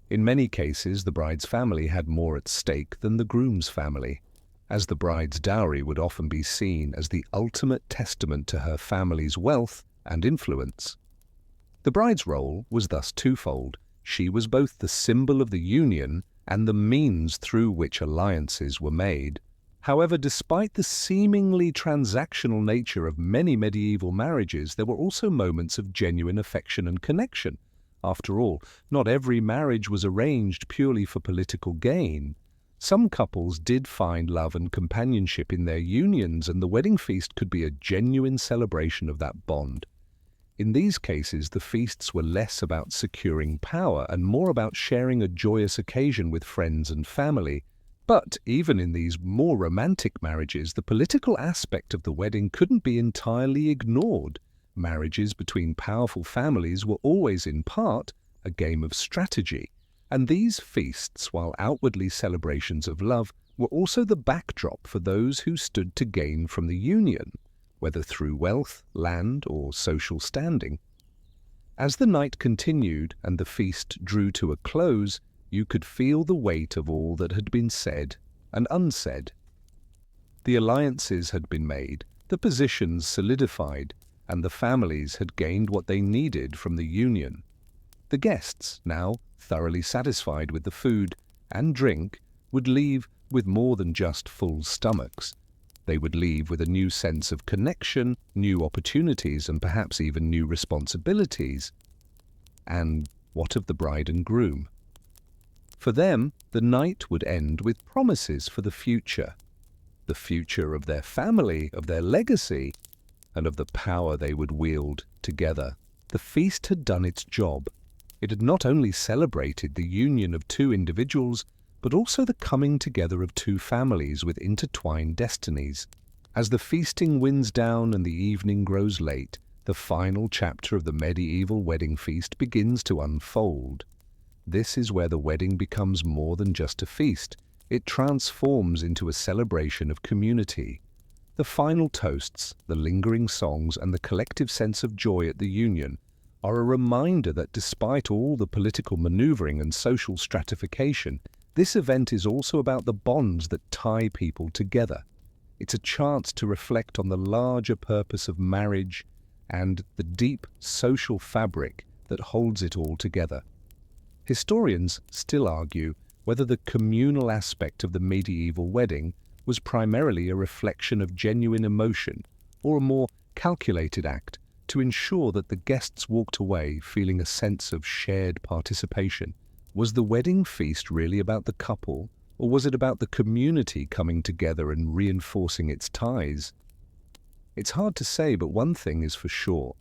In many cases, the bride's family had more at stake than the groom's family, as the bride's dowry would often be seen as the ultimate testament to her family's wealth and influence. The bride's role was thus twofold. She was both the symbol of the union and the means through which alliances were made. However, despite the seemingly transactional nature of many medieval marriages, there were also moments of genuine affection and connection. After all, not every marriage was arranged purely for political gain. Some couples did find love and companionship in their unions, and the wedding feast could be a genuine celebration of that bond. In these cases, the feasts were less about securing power and more about sharing a joyous occasion with friends and family. But even in these more romantic marriages, the political aspect of the wedding couldn't be entirely ignored. Marriages between powerful families were always, in part, a game of strategy. And these feasts, while outwardly celebrations of love, were also the backdrop for those who stood to gain from the union, whether through wealth, land, or social standing. As the night continued and the feast drew to a close, you could feel the weight of all that had been said and unsaid. The alliances had been made, the positions solidified, and the families had gained what they needed from the union. The guests, now thoroughly satisfied with the food and drink, would leave with more than just full stomachs. They would leave with a new sense of connection, new opportunities, and perhaps even new responsibilities. And what of the bride and groom? For them, the night would end with promises for the future of their family, of their legacy, and of the power they would wield together. The feast had done its job. It had not only celebrated the union of two individuals, but also the coming together of two families with intertwined destinies. As the feasting winds down and the evening grows late, the final chapter of the medieval wedding feast begins to unfold. This is where the wedding becomes more than just a feast. It transforms into a celebration of community. The final toasts, the lingering songs, and the collective sense of joy at the union are a reminder that despite all the political maneuvering and social stratification, this event is also about the bonds that tie people together. It's a chance to reflect on the larger purpose of marriage and the deep social fabric that holds it all together. Historians still argue whether the communal aspect of the medieval wedding was primarily a reflection of genuine emotion or a more calculated act to ensure that the guests walked away feeling a sense of shared participation Was the wedding feast really about the couple, or was it about the community coming together and reinforcing its ties? It's hard to say, but one thing is for sure.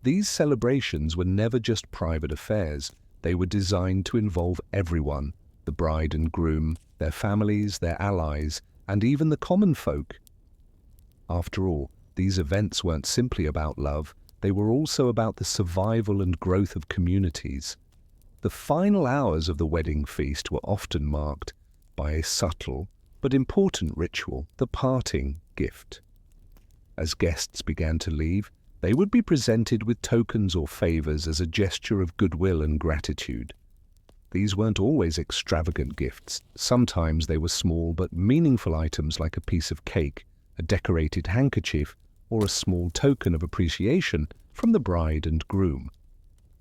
These celebrations were never just private affairs. They were designed to involve everyone, the bride and groom, their families, their allies, and even the common folk. After all, these events weren't simply about love, they were also about the survival and growth of communities. The final hours of the wedding feast were often marked by a subtle but important ritual, the parting gift. As guests began to leave, they would be presented with tokens or favors as a gesture of goodwill and gratitude. These weren't always extravagant gifts. Sometimes they were small but meaningful items like a piece of cake, a decorated handkerchief, or a small token of appreciation from the bride and groom.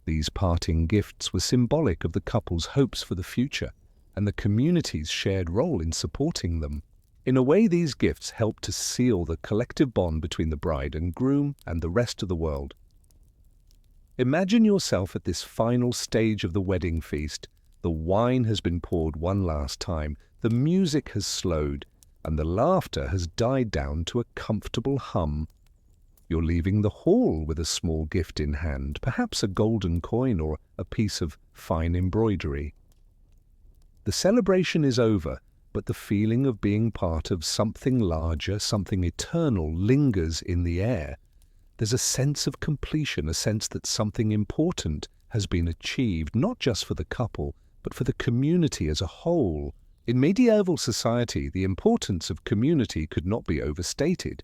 These parting gifts were symbolic of the couple's hopes for the future and the community's shared role in supporting them. In a way, these gifts helped to seal the collective bond between the bride and groom and the rest of the world. Imagine yourself at this final stage of the wedding feast. The wine has been poured one last time, the music has slowed, and the laughter has died down to a comfortable hum. You're leaving the hall with a small gift in hand, perhaps a golden coin or a piece of fine embroidery. The celebration is over, but the feeling of being part of something larger, something eternal, lingers in the air. There's a sense of completion, a sense that something important has been achieved, not just for the couple, but for the community as a whole. In medieval society, the importance of community could not be overstated.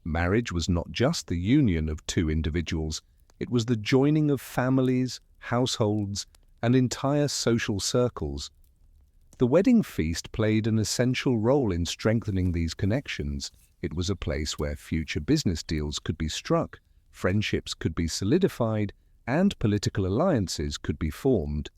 Marriage was not just the union of two individuals, it was the joining of families, households, and entire social circles. The wedding feast played an essential role in strengthening these connections. It was a place where future business deals could be struck, friendships could be solidified, and political alliances could be formed.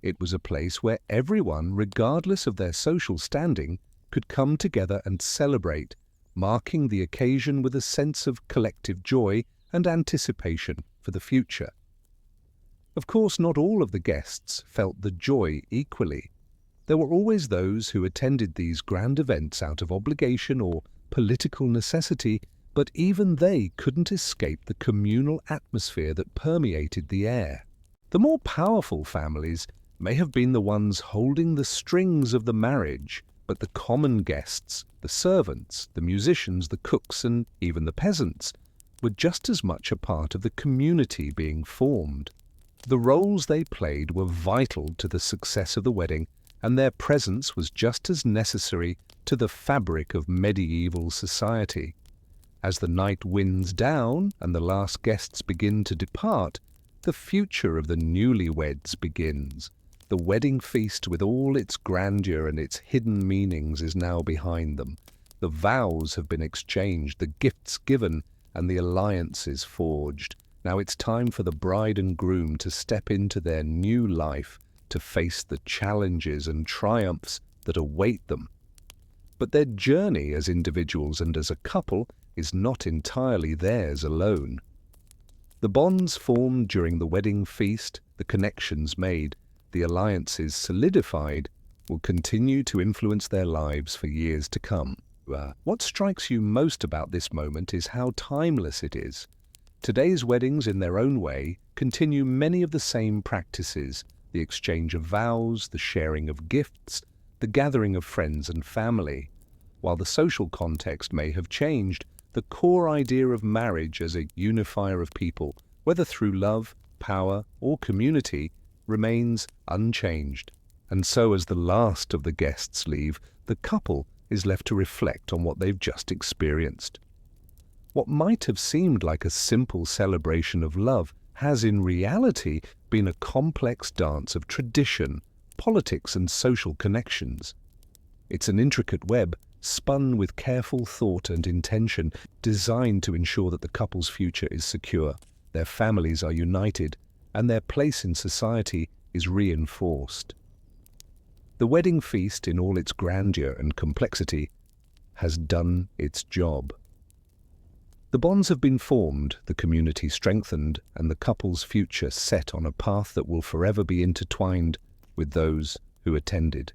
It was a place where everyone, regardless of their social standing, could come together and celebrate, marking the occasion with a sense of collective joy and anticipation for the future. Of course, not all of the guests felt the joy equally. There were always those who attended these grand events out of obligation or political necessity, but even they couldn't escape the communal atmosphere that permeated the air. The more powerful families may have been the ones holding the strings of the marriage, but the common guests, the servants, the musicians, the cooks, and even the peasants, were just as much a part of the community being formed. The roles they played were vital to the success of the wedding, and their presence was just as necessary to the fabric of medieval society. As the night winds down and the last guests begin to depart, the future of the newlyweds begins. The wedding feast, with all its grandeur and its hidden meanings, is now behind them. The vows have been exchanged, the gifts given, and the alliances forged. Now it's time for the bride and groom to step into their new life, to face the challenges and triumphs that await them. But their journey as individuals and as a couple is not entirely theirs alone. The bonds formed during the wedding feast, the connections made, the alliances solidified, will continue to influence their lives for years to come. What strikes you most about this moment is how timeless it is. Today's weddings, in their own way, continue many of the same practices: the exchange of vows, the sharing of gifts, the gathering of friends and family. While the social context may have changed, the core idea of marriage as a unifier of people, whether through love, power, or community, remains unchanged. And so, as the last of the guests leave, the couple is left to reflect on what they've just experienced. What might have seemed like a simple celebration of love has in reality been a complex dance of tradition, politics, and social connections. It's an intricate web, spun with careful thought and intention, designed to ensure that the couple's future is secure, their families are united, and their place in society is reinforced. The wedding feast, in all its grandeur and complexity, has done its job. The bonds have been formed, the community strengthened, and the couple's future set on a path that will forever be intertwined with those who attended.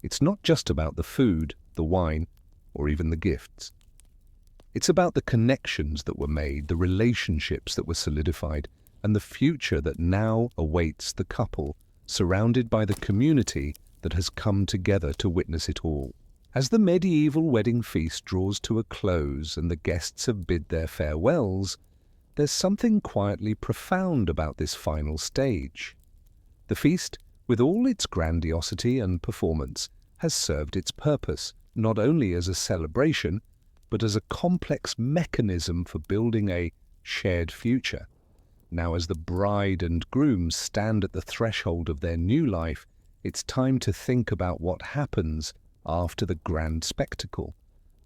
It's not just about the food, the wine, or even the gifts. It's about the connections that were made, the relationships that were solidified, and the future that now awaits the couple, surrounded by the community that has come together to witness it all. As the medieval wedding feast draws to a close and the guests have bid their farewells, there's something quietly profound about this final stage. The feast, with all its grandiosity and performance, has served its purpose, not only as a celebration, but as a complex mechanism for building a shared future. Now, as the bride and groom stand at the threshold of their new life, it's time to think about what happens after the grand spectacle.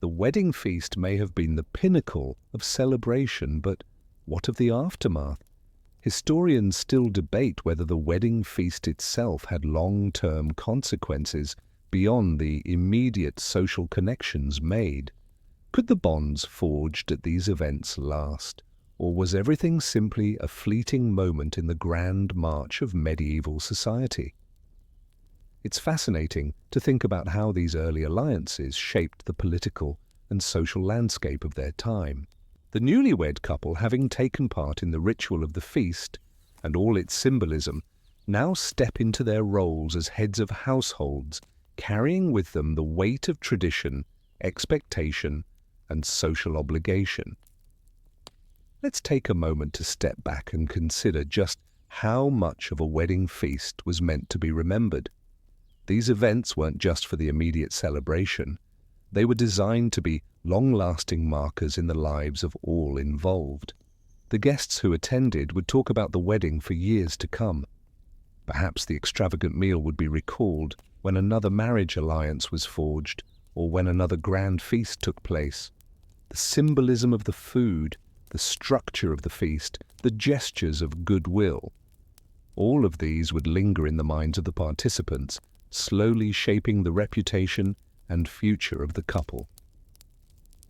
The wedding feast may have been the pinnacle of celebration, but what of the aftermath? Historians still debate whether the wedding feast itself had long-term consequences beyond the immediate social connections made. Could the bonds forged at these events last, or was everything simply a fleeting moment in the grand march of medieval society? It's fascinating to think about how these early alliances shaped the political and social landscape of their time. The newlywed couple, having taken part in the ritual of the feast and all its symbolism, now step into their roles as heads of households, carrying with them the weight of tradition, expectation, and social obligation. Let's take a moment to step back and consider just how much of a wedding feast was meant to be remembered. These events weren't just for the immediate celebration. They were designed to be long-lasting markers in the lives of all involved. The guests who attended would talk about the wedding for years to come. Perhaps the extravagant meal would be recalled when another marriage alliance was forged or when another grand feast took place. The symbolism of the food, the structure of the feast, the gestures of goodwill, all of these would linger in the minds of the participants, slowly shaping the reputation and future of the couple.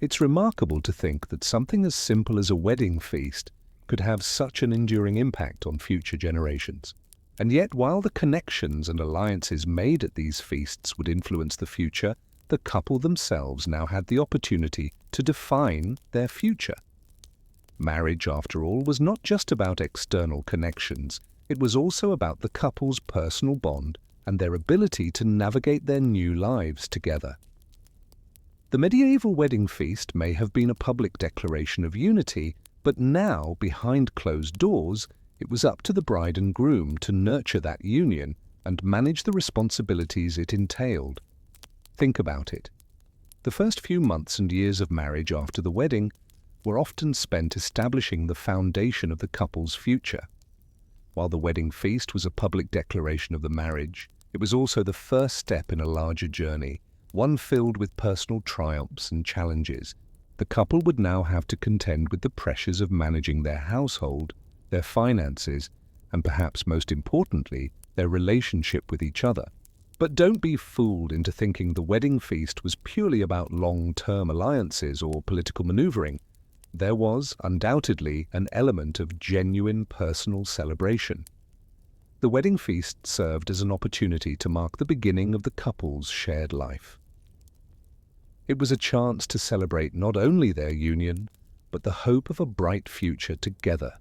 It's remarkable to think that something as simple as a wedding feast could have such an enduring impact on future generations. And yet, while the connections and alliances made at these feasts would influence the future, the couple themselves now had the opportunity to define their future. Marriage, after all, was not just about external connections. It was also about the couple's personal bond and their ability to navigate their new lives together. The medieval wedding feast may have been a public declaration of unity, but now, behind closed doors, it was up to the bride and groom to nurture that union and manage the responsibilities it entailed. Think about it. The first few months and years of marriage after the wedding were often spent establishing the foundation of the couple's future. While the wedding feast was a public declaration of the marriage, it was also the first step in a larger journey, one filled with personal triumphs and challenges. The couple would now have to contend with the pressures of managing their household, their finances, and perhaps most importantly, their relationship with each other. But don't be fooled into thinking the wedding feast was purely about long-term alliances or political maneuvering. There was, undoubtedly, an element of genuine personal celebration. The wedding feast served as an opportunity to mark the beginning of the couple's shared life. It was a chance to celebrate not only their union, but the hope of a bright future together.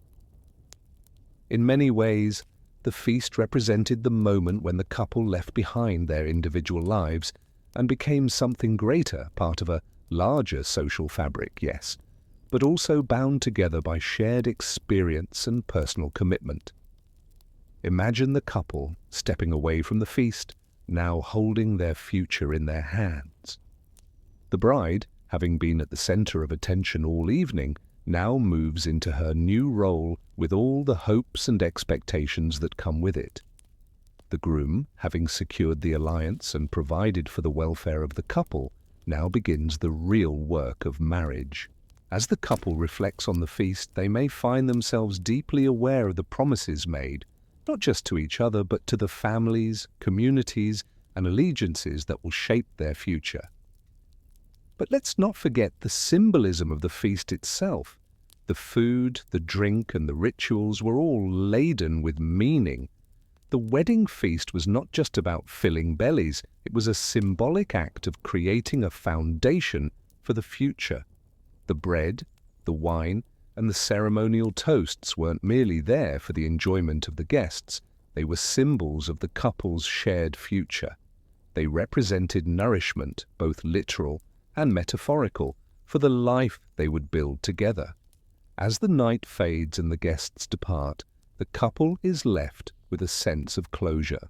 In many ways, the feast represented the moment when the couple left behind their individual lives and became something greater, part of a larger social fabric, yes, but also bound together by shared experience and personal commitment. Imagine the couple stepping away from the feast, now holding their future in their hands. The bride, having been at the center of attention all evening, now moves into her new role with all the hopes and expectations that come with it. The groom, having secured the alliance and provided for the welfare of the couple, now begins the real work of marriage. As the couple reflects on the feast, they may find themselves deeply aware of the promises made, not just to each other, but to the families, communities, and allegiances that will shape their future. But let's not forget the symbolism of the feast itself. The food, the drink, and the rituals were all laden with meaning. The wedding feast was not just about filling bellies, it was a symbolic act of creating a foundation for the future. The bread, the wine, and the ceremonial toasts weren't merely there for the enjoyment of the guests, they were symbols of the couple's shared future. They represented nourishment, both literal and metaphorical, for the life they would build together. As the night fades and the guests depart, the couple is left with a sense of closure.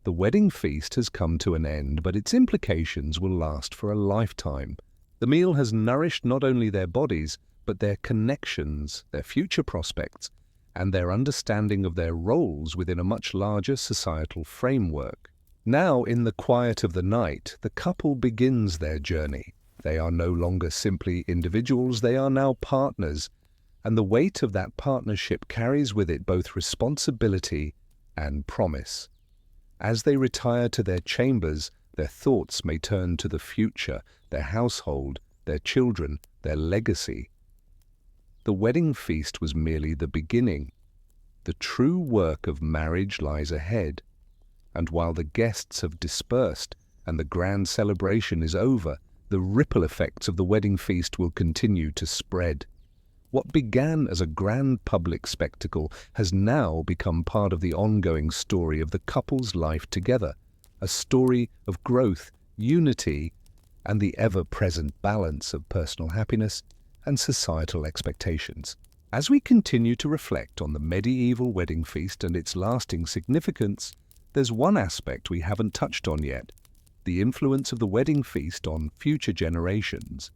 The wedding feast has come to an end, but its implications will last for a lifetime. The meal has nourished not only their bodies, but their connections, their future prospects, and their understanding of their roles within a much larger societal framework. Now, in the quiet of the night, the couple begins their journey. They are no longer simply individuals, they are now partners, and the weight of that partnership carries with it both responsibility and promise. As they retire to their chambers, their thoughts may turn to the future, their household, their children, their legacy. The wedding feast was merely the beginning. The true work of marriage lies ahead. And while the guests have dispersed and the grand celebration is over, the ripple effects of the wedding feast will continue to spread. What began as a grand public spectacle has now become part of the ongoing story of the couple's life together, a story of growth, unity, and the ever-present balance of personal happiness and societal expectations. As we continue to reflect on the medieval wedding feast and its lasting significance, there's one aspect we haven't touched on yet: the influence of the wedding feast on future generations.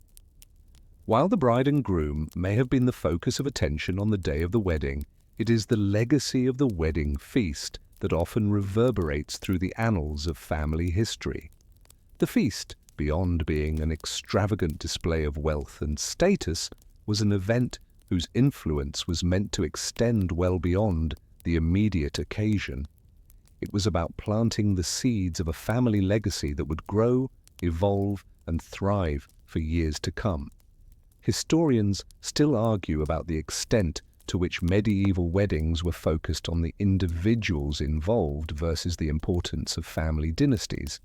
While the bride and groom may have been the focus of attention on the day of the wedding, it is the legacy of the wedding feast that often reverberates through the annals of family history. The feast, beyond being an extravagant display of wealth and status, was an event whose influence was meant to extend well beyond the immediate occasion. It was about planting the seeds of a family legacy that would grow, evolve, and thrive for years to come. Historians still argue about the extent to which medieval weddings were focused on the individuals involved versus the importance of family dynasties.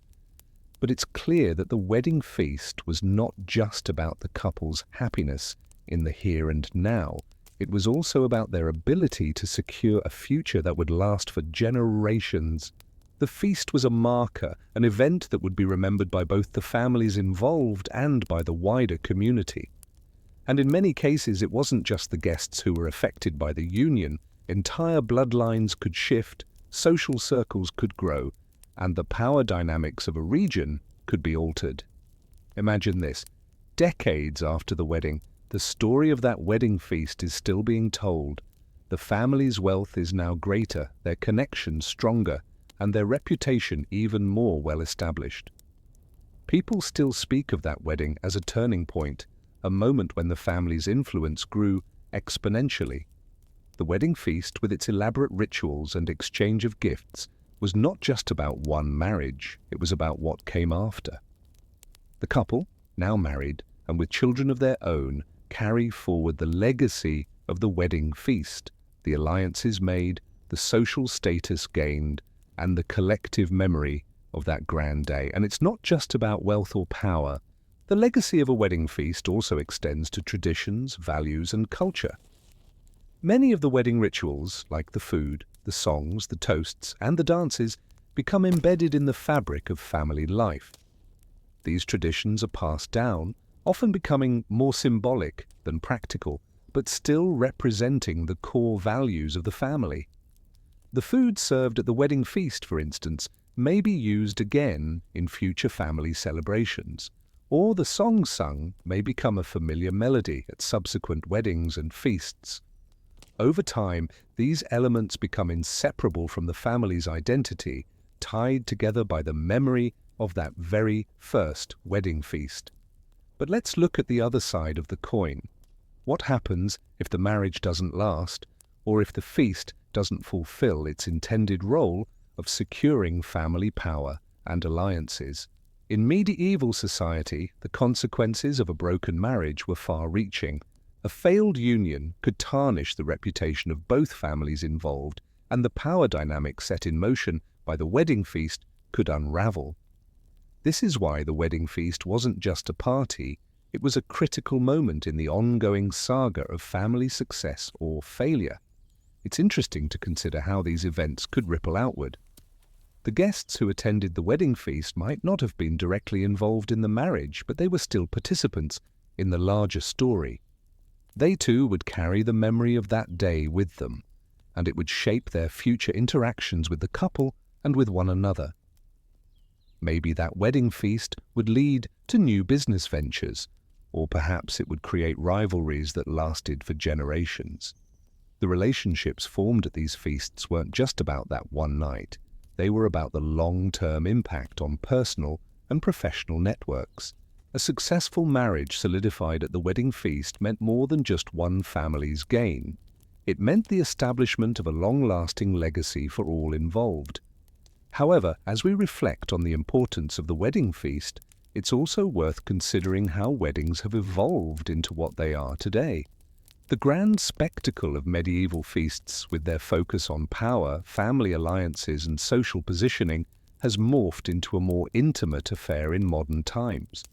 But it's clear that the wedding feast was not just about the couple's happiness in the here and now. It was also about their ability to secure a future that would last for generations. The feast was a marker, an event that would be remembered by both the families involved and by the wider community. And in many cases, it wasn't just the guests who were affected by the union. Entire bloodlines could shift, social circles could grow, and the power dynamics of a region could be altered. Imagine this: decades after the wedding, the story of that wedding feast is still being told. The family's wealth is now greater, their connections stronger, and their reputation even more well established. People still speak of that wedding as a turning point, a moment when the family's influence grew exponentially. The wedding feast, with its elaborate rituals and exchange of gifts, was not just about one marriage, it was about what came after. The couple, now married and with children of their own, carry forward the legacy of the wedding feast, the alliances made, the social status gained, and the collective memory of that grand day. And it's not just about wealth or power. The legacy of a wedding feast also extends to traditions, values, and culture. Many of the wedding rituals, like the food, the songs, the toasts, and the dances, become embedded in the fabric of family life. These traditions are passed down, often becoming more symbolic than practical, but still representing the core values of the family. The food served at the wedding feast, for instance, may be used again in future family celebrations, or the song sung may become a familiar melody at subsequent weddings and feasts. Over time, these elements become inseparable from the family's identity, tied together by the memory of that very first wedding feast. But let's look at the other side of the coin. What happens if the marriage doesn't last, or if the feast doesn't fulfill its intended role of securing family power and alliances? In medieval society, the consequences of a broken marriage were far-reaching. A failed union could tarnish the reputation of both families involved and the power dynamic set in motion by the wedding feast could unravel. This is why the wedding feast wasn't just a party, it was a critical moment in the ongoing saga of family success or failure. It's interesting to consider how these events could ripple outward. The guests who attended the wedding feast might not have been directly involved in the marriage, but they were still participants in the larger story. They too would carry the memory of that day with them, and it would shape their future interactions with the couple and with one another. Maybe that wedding feast would lead to new business ventures, or perhaps it would create rivalries that lasted for generations. The relationships formed at these feasts weren't just about that one night. They were about the long-term impact on personal and professional networks. A successful marriage solidified at the wedding feast meant more than just one family's gain. It meant the establishment of a long-lasting legacy for all involved. However, as we reflect on the importance of the wedding feast, it's also worth considering how weddings have evolved into what they are today. The grand spectacle of medieval feasts, with their focus on power, family alliances, and social positioning, has morphed into a more intimate affair in modern times.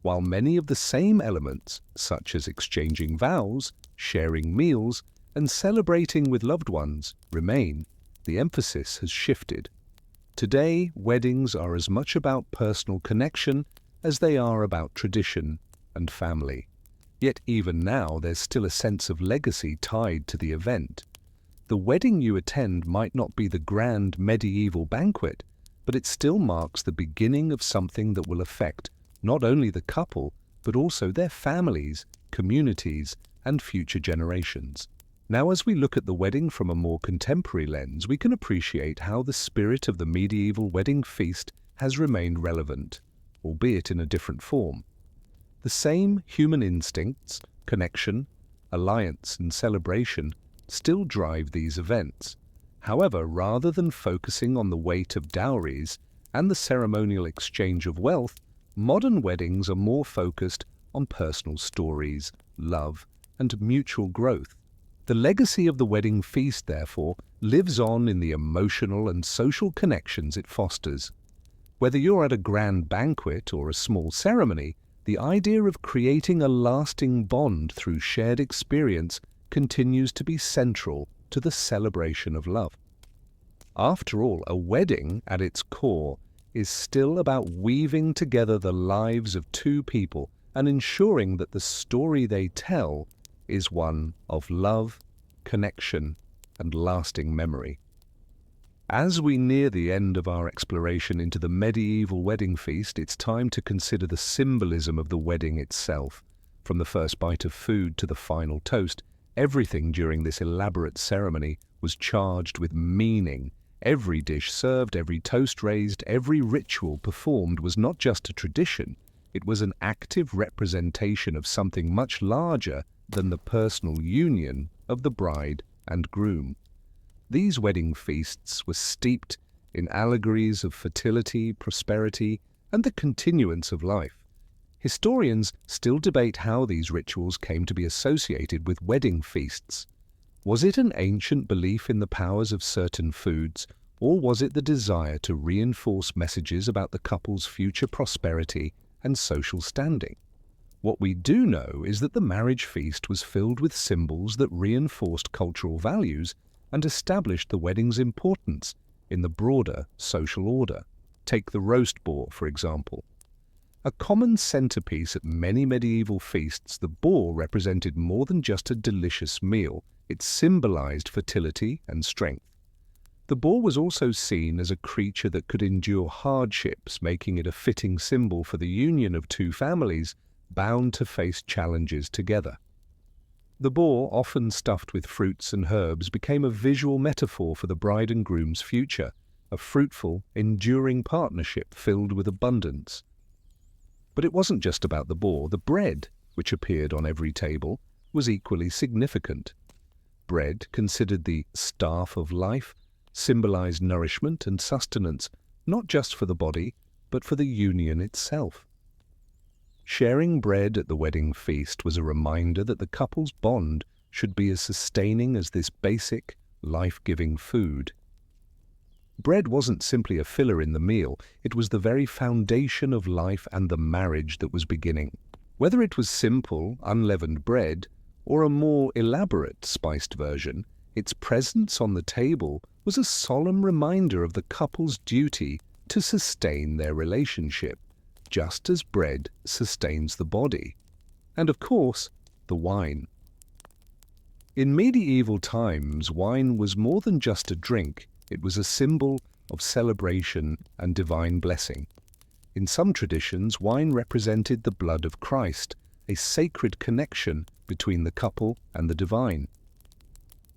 While many of the same elements, such as exchanging vows, sharing meals, and celebrating with loved ones, remain, the emphasis has shifted. Today, weddings are as much about personal connection as they are about tradition and family. Yet even now, there's still a sense of legacy tied to the event. The wedding you attend might not be the grand medieval banquet, but it still marks the beginning of something that will affect not only the couple, but also their families, communities, and future generations. Now, as we look at the wedding from a more contemporary lens, we can appreciate how the spirit of the medieval wedding feast has remained relevant, albeit in a different form. The same human instincts, connection, alliance, and celebration still drive these events. However, rather than focusing on the weight of dowries and the ceremonial exchange of wealth, modern weddings are more focused on personal stories, love, and mutual growth. The legacy of the wedding feast, therefore, lives on in the emotional and social connections it fosters. Whether you're at a grand banquet or a small ceremony, the idea of creating a lasting bond through shared experience continues to be central to the celebration of love. After all, a wedding, at its core, is still about weaving together the lives of two people and ensuring that the story they tell is one of love, connection, and lasting memory. As we near the end of our exploration into the medieval wedding feast, it's time to consider the symbolism of the wedding itself. From the first bite of food to the final toast, everything during this elaborate ceremony was charged with meaning. Every dish served, every toast raised, every ritual performed was not just a tradition, it was an active representation of something much larger than the personal union of the bride and groom. These wedding feasts were steeped in allegories of fertility, prosperity, and the continuance of life. Historians still debate how these rituals came to be associated with wedding feasts. Was it an ancient belief in the powers of certain foods, or was it the desire to reinforce messages about the couple's future prosperity and social standing? What we do know is that the marriage feast was filled with symbols that reinforced cultural values and established the wedding's importance in the broader social order. Take the roast boar, for example. A common centerpiece at many medieval feasts, the boar represented more than just a delicious meal. It symbolized fertility and strength. The boar was also seen as a creature that could endure hardships, making it a fitting symbol for the union of two families bound to face challenges together. The boar, often stuffed with fruits and herbs, became a visual metaphor for the bride and groom's future, a fruitful, enduring partnership filled with abundance. But it wasn't just about the boar. The bread, which appeared on every table, was equally significant. Bread, considered the staff of life, symbolized nourishment and sustenance, not just for the body, but for the union itself. Sharing bread at the wedding feast was a reminder that the couple's bond should be as sustaining as this basic, life-giving food. Bread wasn't simply a filler in the meal, it was the very foundation of life and the marriage that was beginning. Whether it was simple, unleavened bread, or a more elaborate, spiced version, its presence on the table was a solemn reminder of the couple's duty to sustain their relationship, just as bread sustains the body. And of course, the wine. In medieval times, wine was more than just a drink. It was a symbol of celebration and divine blessing. In some traditions, wine represented the blood of Christ, a sacred connection between the couple and the divine.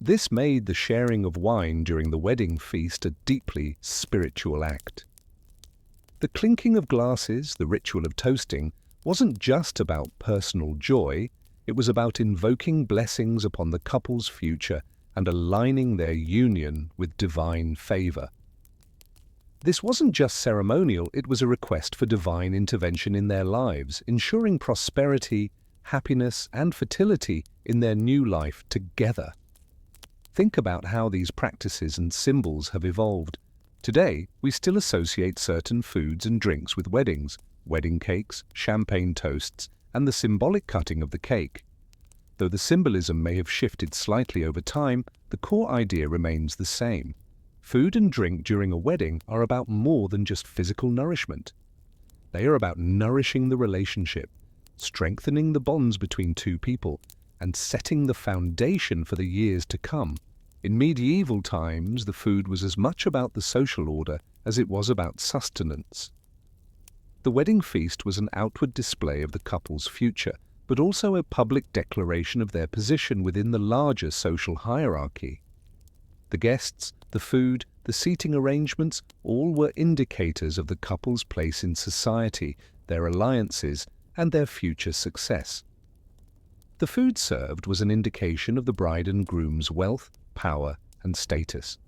This made the sharing of wine during the wedding feast a deeply spiritual act. The clinking of glasses, the ritual of toasting, wasn't just about personal joy, it was about invoking blessings upon the couple's future and aligning their union with divine favor. This wasn't just ceremonial, it was a request for divine intervention in their lives, ensuring prosperity, happiness, and fertility in their new life together. Think about how these practices and symbols have evolved. Today, we still associate certain foods and drinks with weddings, wedding cakes, champagne toasts, and the symbolic cutting of the cake. Though the symbolism may have shifted slightly over time, the core idea remains the same. Food and drink during a wedding are about more than just physical nourishment. They are about nourishing the relationship, strengthening the bonds between two people, and setting the foundation for the years to come. In medieval times, the food was as much about the social order as it was about sustenance. The wedding feast was an outward display of the couple's future, but also a public declaration of their position within the larger social hierarchy. The guests, the food, the seating arrangements, all were indicators of the couple's place in society, their alliances, and their future success. The food served was an indication of the bride and groom's wealth, power, and status.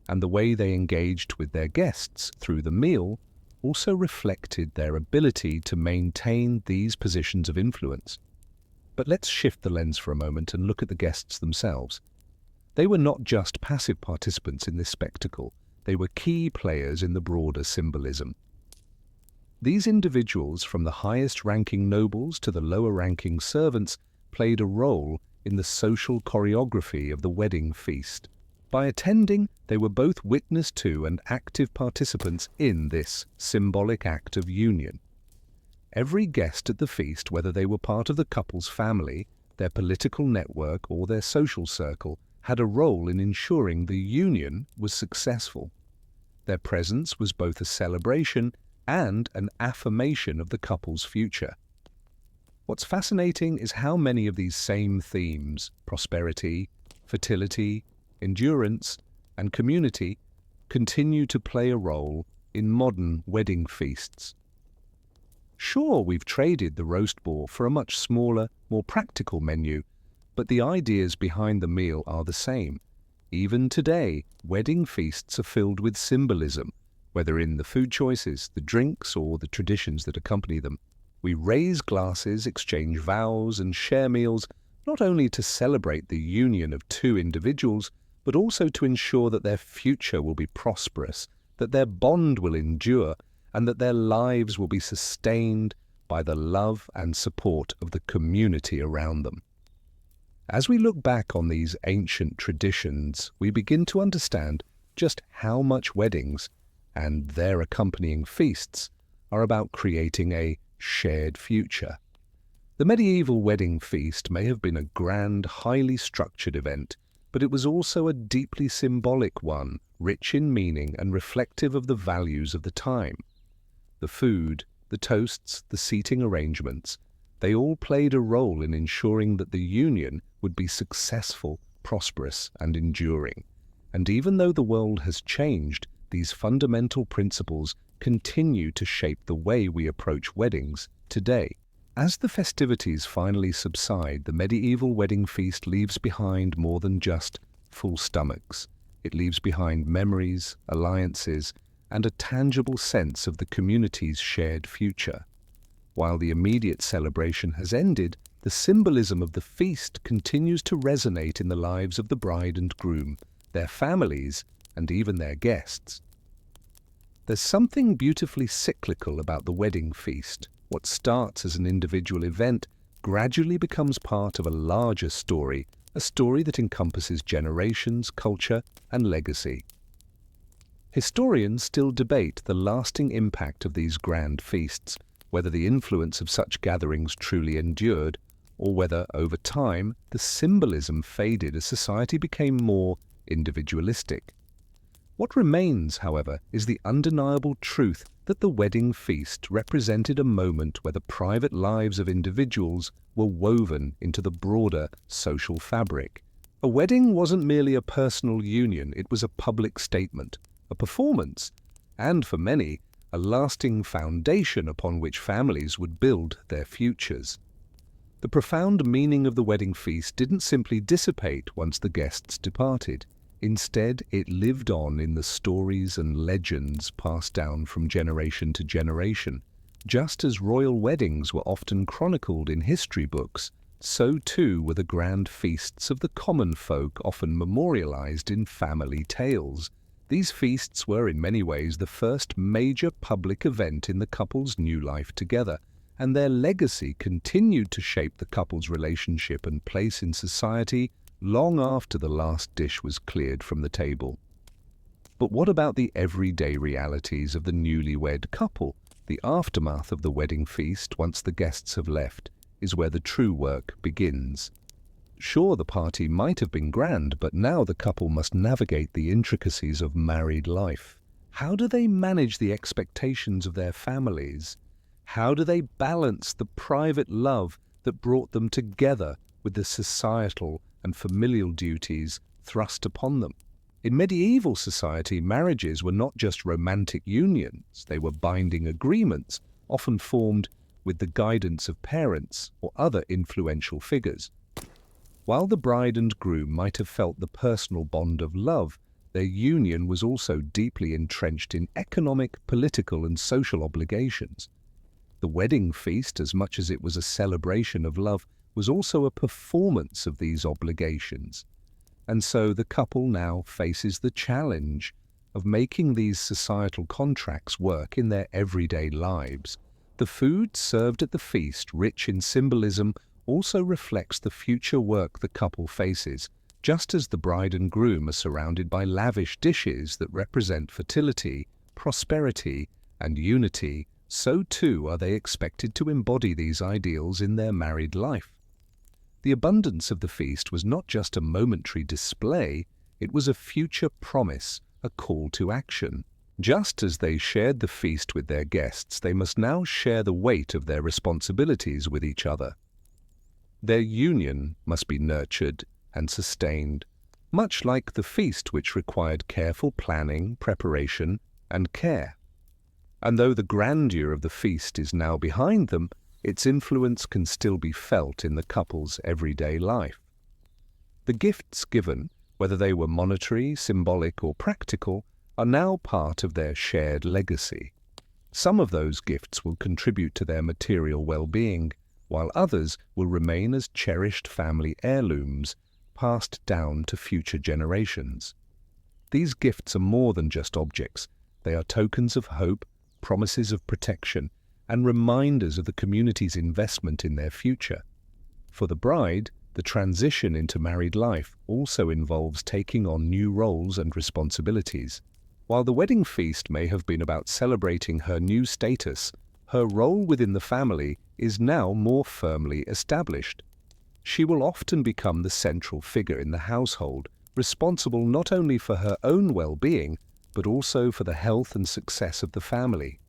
And the way they engaged with their guests through the meal also reflected their ability to maintain these positions of influence. But let's shift the lens for a moment and look at the guests themselves. They were not just passive participants in this spectacle, they were key players in the broader symbolism. These individuals, from the highest-ranking nobles to the lower-ranking servants, played a role in the social choreography of the wedding feast. By attending, they were both witness to and active participants in this symbolic act of union. Every guest at the feast, whether they were part of the couple's family, their political network, or their social circle, had a role in ensuring the union was successful. Their presence was both a celebration and an affirmation of the couple's future. What's fascinating is how many of these same themes, prosperity, fertility, endurance, and community, continue to play a role in modern wedding feasts. Sure, we've traded the roast boar for a much smaller, more practical menu, but the ideas behind the meal are the same. Even today, wedding feasts are filled with symbolism, whether in the food choices, the drinks, or the traditions that accompany them. We raise glasses, exchange vows, and share meals, not only to celebrate the union of two individuals, but also to ensure that their future will be prosperous, that their bond will endure, and that their lives will be sustained by the love and support of the community around them. As we look back on these ancient traditions, we begin to understand just how much weddings and their accompanying feasts are about creating a shared future. The medieval wedding feast may have been a grand, highly structured event, but it was also a deeply symbolic one, rich in meaning and reflective of the values of the time. The food, the toasts, the seating arrangements, they all played a role in ensuring that the union would be successful, prosperous, and enduring. And even though the world has changed, these fundamental principles continue to shape the way we approach weddings today. As the festivities finally subside, the medieval wedding feast leaves behind more than just full stomachs. It leaves behind memories, alliances, and a tangible sense of the community's shared future. While the immediate celebration has ended, the symbolism of the feast continues to resonate in the lives of the bride and groom, their families, and even their guests. There's something beautifully cyclical about the wedding feast. What starts as an individual event gradually becomes part of a larger story, a story that encompasses generations, culture, and legacy. Historians still debate the lasting impact of these grand feasts, whether the influence of such gatherings truly endured, or whether, over time, the symbolism faded as society became more individualistic. What remains, however, is the undeniable truth that the wedding feast represented a moment where the private lives of individuals were woven into the broader social fabric. A wedding wasn't merely a personal union, it was a public statement, a performance, and for many, a lasting foundation upon which families would build their futures. The profound meaning of the wedding feast didn't simply dissipate once the guests departed. Instead, it lived on in the stories and legends passed down from generation to generation. Just as royal weddings were often chronicled in history books, so too were the grand feasts of the common folk often memorialized in family tales. These feasts were in many ways the first major public event in the couple's new life together, and their legacy continued to shape the couple's relationship and place in society long after the last dish was cleared from the table. But what about the everyday realities of the newlywed couple? The aftermath of the wedding feast, once the guests have left, is where the true work begins. Sure, the party might have been grand, but now the couple must navigate the intricacies of married life. How do they manage the expectations of their families? How do they balance the private love that brought them together with the societal and familial duties thrust upon them? In medieval society, marriages were not just romantic unions, they were binding agreements, often formed with the guidance of parents or other influential figures. While the bride and groom might have felt the personal bond of love, their union was also deeply entrenched in economic, political, and social obligations. The wedding feast, as much as it was a celebration of love, was also a performance of these obligations. And so the couple now faces the challenge of making these societal contracts work in their everyday lives. The food served at the feast, rich in symbolism, also reflects the future work the couple faces. Just as the bride and groom are surrounded by lavish dishes that represent fertility, prosperity, and unity, so too are they expected to embody these ideals in their married life. The abundance of the feast was not just a momentary display, it was a future promise, a call to action. Just as they shared the feast with their guests, they must now share the weight of their responsibilities with each other. Their union must be nurtured and sustained, much like the feast which required careful planning, preparation, and care. And though the grandeur of the feast is now behind them, its influence can still be felt in the couple's everyday life. The gifts given, whether they were monetary, symbolic, or practical, are now part of their shared legacy. Some of those gifts will contribute to their material well-being, while others will remain as cherished family heirlooms passed down to future generations. These gifts are more than just objects. They are tokens of hope, promises of protection, and reminders of the community's investment in their future. For the bride, the transition into married life also involves taking on new roles and responsibilities. While the wedding feast may have been about celebrating her new status, her role within the family is now more firmly established. She will often become the central figure in the household, responsible not only for her own well-being, but also for the health and success of the family.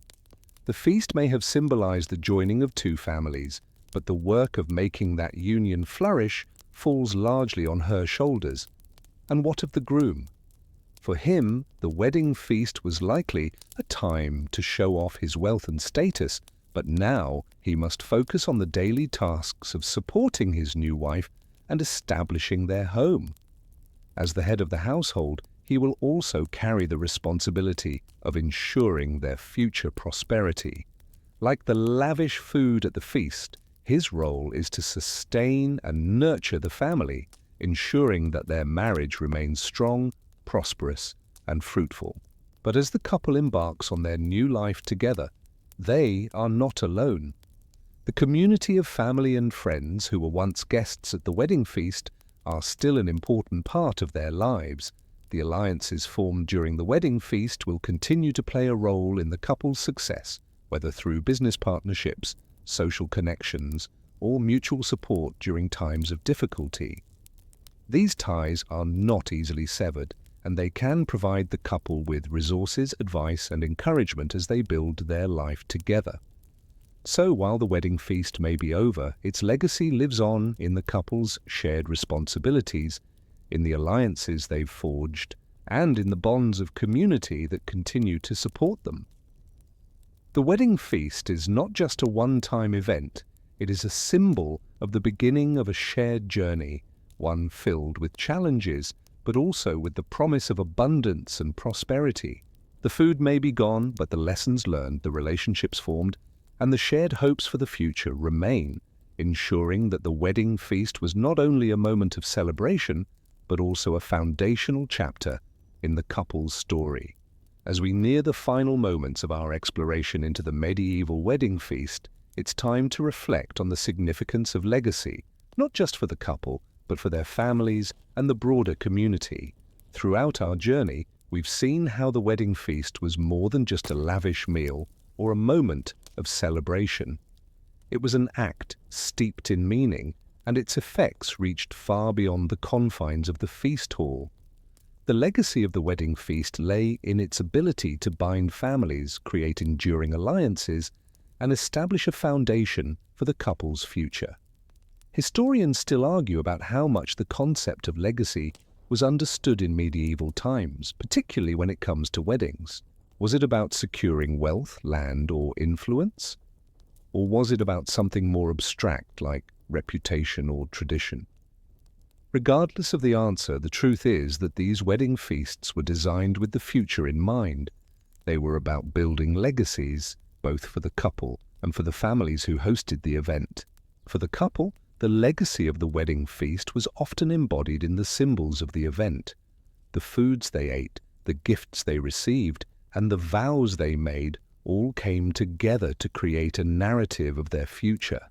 The feast may have symbolized the joining of two families, but the work of making that union flourish falls largely on her shoulders. And what of the groom? For him, the wedding feast was likely a time to show off his wealth and status, but now he must focus on the daily tasks of supporting his new wife and establishing their home. As the head of the household, he will also carry the responsibility of ensuring their future prosperity. Like the lavish food at the feast, His role is to sustain and nurture the family, ensuring that their marriage remains strong, prosperous, and fruitful. But as the couple embarks on their new life together, they are not alone. The community of family and friends who were once guests at the wedding feast are still an important part of their lives. The alliances formed during the wedding feast will continue to play a role in the couple's success, whether through business partnerships, social connections, or mutual support during times of difficulty. These ties are not easily severed, and they can provide the couple with resources, advice, and encouragement as they build their life together. So while the wedding feast may be over, its legacy lives on in the couple's shared responsibilities, in the alliances they've forged, and in the bonds of community that continue to support them. The wedding feast is not just a one-time event, it is a symbol of the beginning of a shared journey, one filled with challenges, but also with the promise of abundance and prosperity. The food may be gone, but the lessons learned, the relationships formed, and the shared hopes for the future remain, ensuring that the wedding feast was not only a moment of celebration, but also a foundational chapter in the couple's story. As we near the final moments of our exploration into the medieval wedding feast, it's time to reflect on the significance of legacy, not just for the couple, but for their families and the broader community. Throughout our journey, we've seen how the wedding feast was more than just a lavish meal or a moment of celebration. It was an act steeped in meaning, and its effects reached far beyond the confines of the feast hall. The legacy of the wedding feast lay in its ability to bind families, create enduring alliances, and establish a foundation for the couple's future. Historians still argue about how much the concept of legacy was understood in medieval times, particularly when it comes to weddings. Was it about securing wealth, land, or influence? Or was it about something more abstract like reputation or tradition? Regardless of the answer, the truth is that these wedding feasts were designed with the future in mind. They were about building legacies, both for the couple and for the families who hosted the event. For the couple, the legacy of the wedding feast was often embodied in the symbols of the event. The foods they ate, the gifts they received, and the vows they made all came together to create a narrative of their future.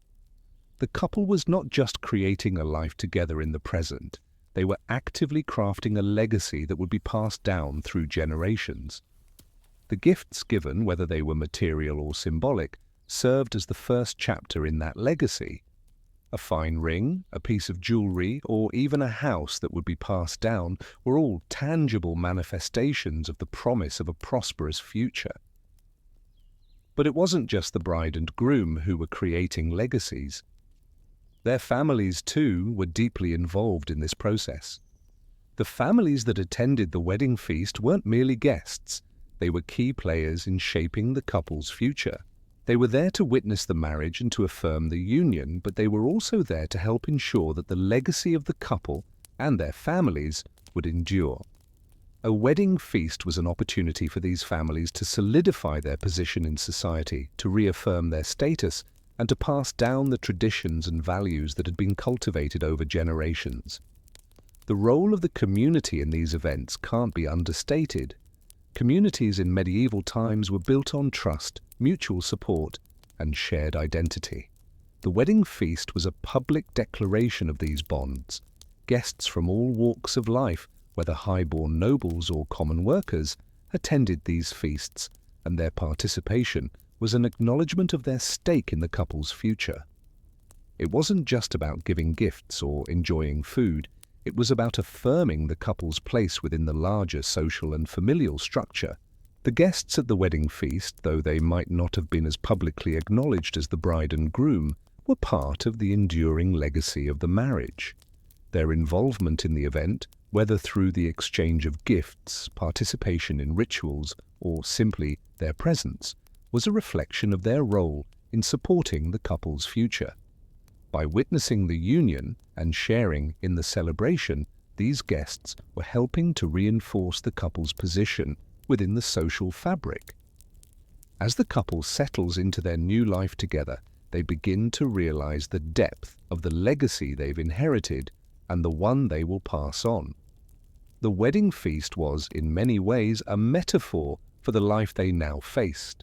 The couple was not just creating a life together in the present, they were actively crafting a legacy that would be passed down through generations. The gifts given, whether they were material or symbolic, served as the first chapter in that legacy. A fine ring, a piece of jewelry, or even a house that would be passed down were all tangible manifestations of the promise of a prosperous future. But it wasn't just the bride and groom who were creating legacies. Their families, too, were deeply involved in this process. The families that attended the wedding feast weren't merely guests. They were key players in shaping the couple's future. They were there to witness the marriage and to affirm the union, but they were also there to help ensure that the legacy of the couple and their families would endure. A wedding feast was an opportunity for these families to solidify their position in society, to reaffirm their status, and to pass down the traditions and values that had been cultivated over generations. The role of the community in these events can't be understated. Communities in medieval times were built on trust, mutual support, and shared identity. The wedding feast was a public declaration of these bonds. Guests from all walks of life, whether high-born nobles or common workers, attended these feasts, and their participation was an acknowledgement of their stake in the couple's future. It wasn't just about giving gifts or enjoying food, it was about affirming the couple's place within the larger social and familial structure. The guests at the wedding feast, though they might not have been as publicly acknowledged as the bride and groom, were part of the enduring legacy of the marriage. Their involvement in the event, whether through the exchange of gifts, participation in rituals, or simply their presence, was a reflection of their role in supporting the couple's future. By witnessing the union and sharing in the celebration, these guests were helping to reinforce the couple's position within the social fabric. As the couple settles into their new life together, they begin to realize the depth of the legacy they've inherited and the one they will pass on. The wedding feast was, in many ways, a metaphor for the life they now faced,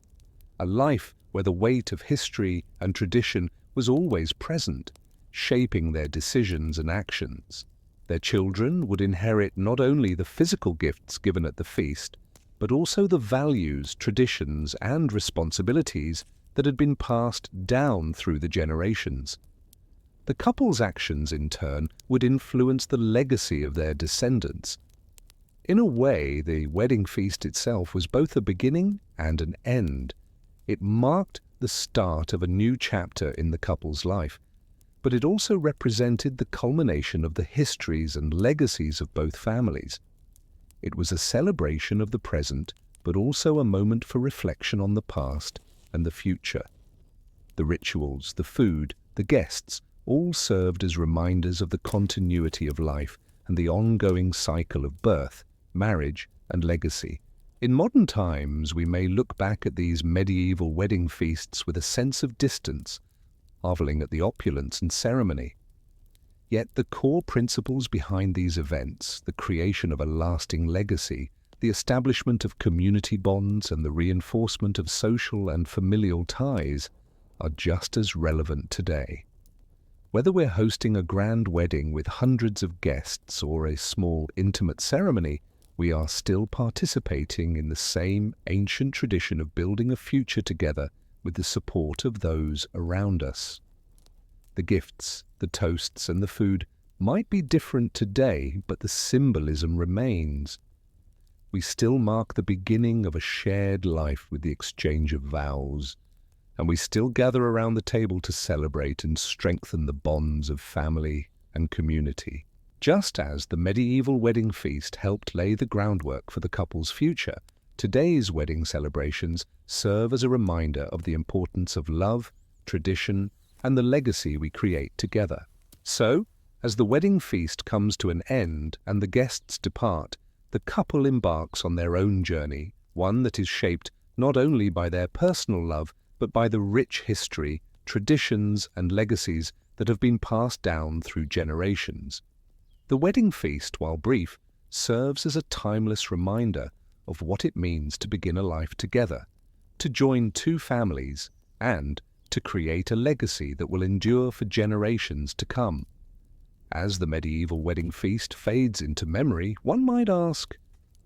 a life where the weight of history and tradition was always present, shaping their decisions and actions. Their children would inherit not only the physical gifts given at the feast, but also the values, traditions, and responsibilities that had been passed down through the generations. The couple's actions, in turn, would influence the legacy of their descendants. In a way, the wedding feast itself was both a beginning and an end. It marked the start of a new chapter in the couple's life, but it also represented the culmination of the histories and legacies of both families. It was a celebration of the present, but also a moment for reflection on the past and the future. The rituals, the food, the guests, all served as reminders of the continuity of life and the ongoing cycle of birth, marriage, and legacy. In modern times, we may look back at these medieval wedding feasts with a sense of distance, marveling at the opulence and ceremony. Yet the core principles behind these events, the creation of a lasting legacy, the establishment of community bonds, and the reinforcement of social and familial ties, are just as relevant today. Whether we're hosting a grand wedding with hundreds of guests or a small, intimate ceremony, we are still participating in the same ancient tradition of building a future together with the support of those around us. The gifts, the toasts, and the food might be different today, but the symbolism remains. We still mark the beginning of a shared life with the exchange of vows, and we still gather around the table to celebrate and strengthen the bonds of family and community. Just as the medieval wedding feast helped lay the groundwork for the couple's future, today's wedding celebrations serve as a reminder of the importance of love, tradition, and the legacy we create together. So, as the wedding feast comes to an end and the guests depart, the couple embarks on their own journey, one that is shaped not only by their personal love, but by the rich history, traditions, and legacies that have been passed down through generations. The wedding feast, while brief, serves as a timeless reminder of what it means to begin a life together, to join two families, and to create a legacy that will endure for generations to come. As the medieval wedding feast fades into memory, one might ask,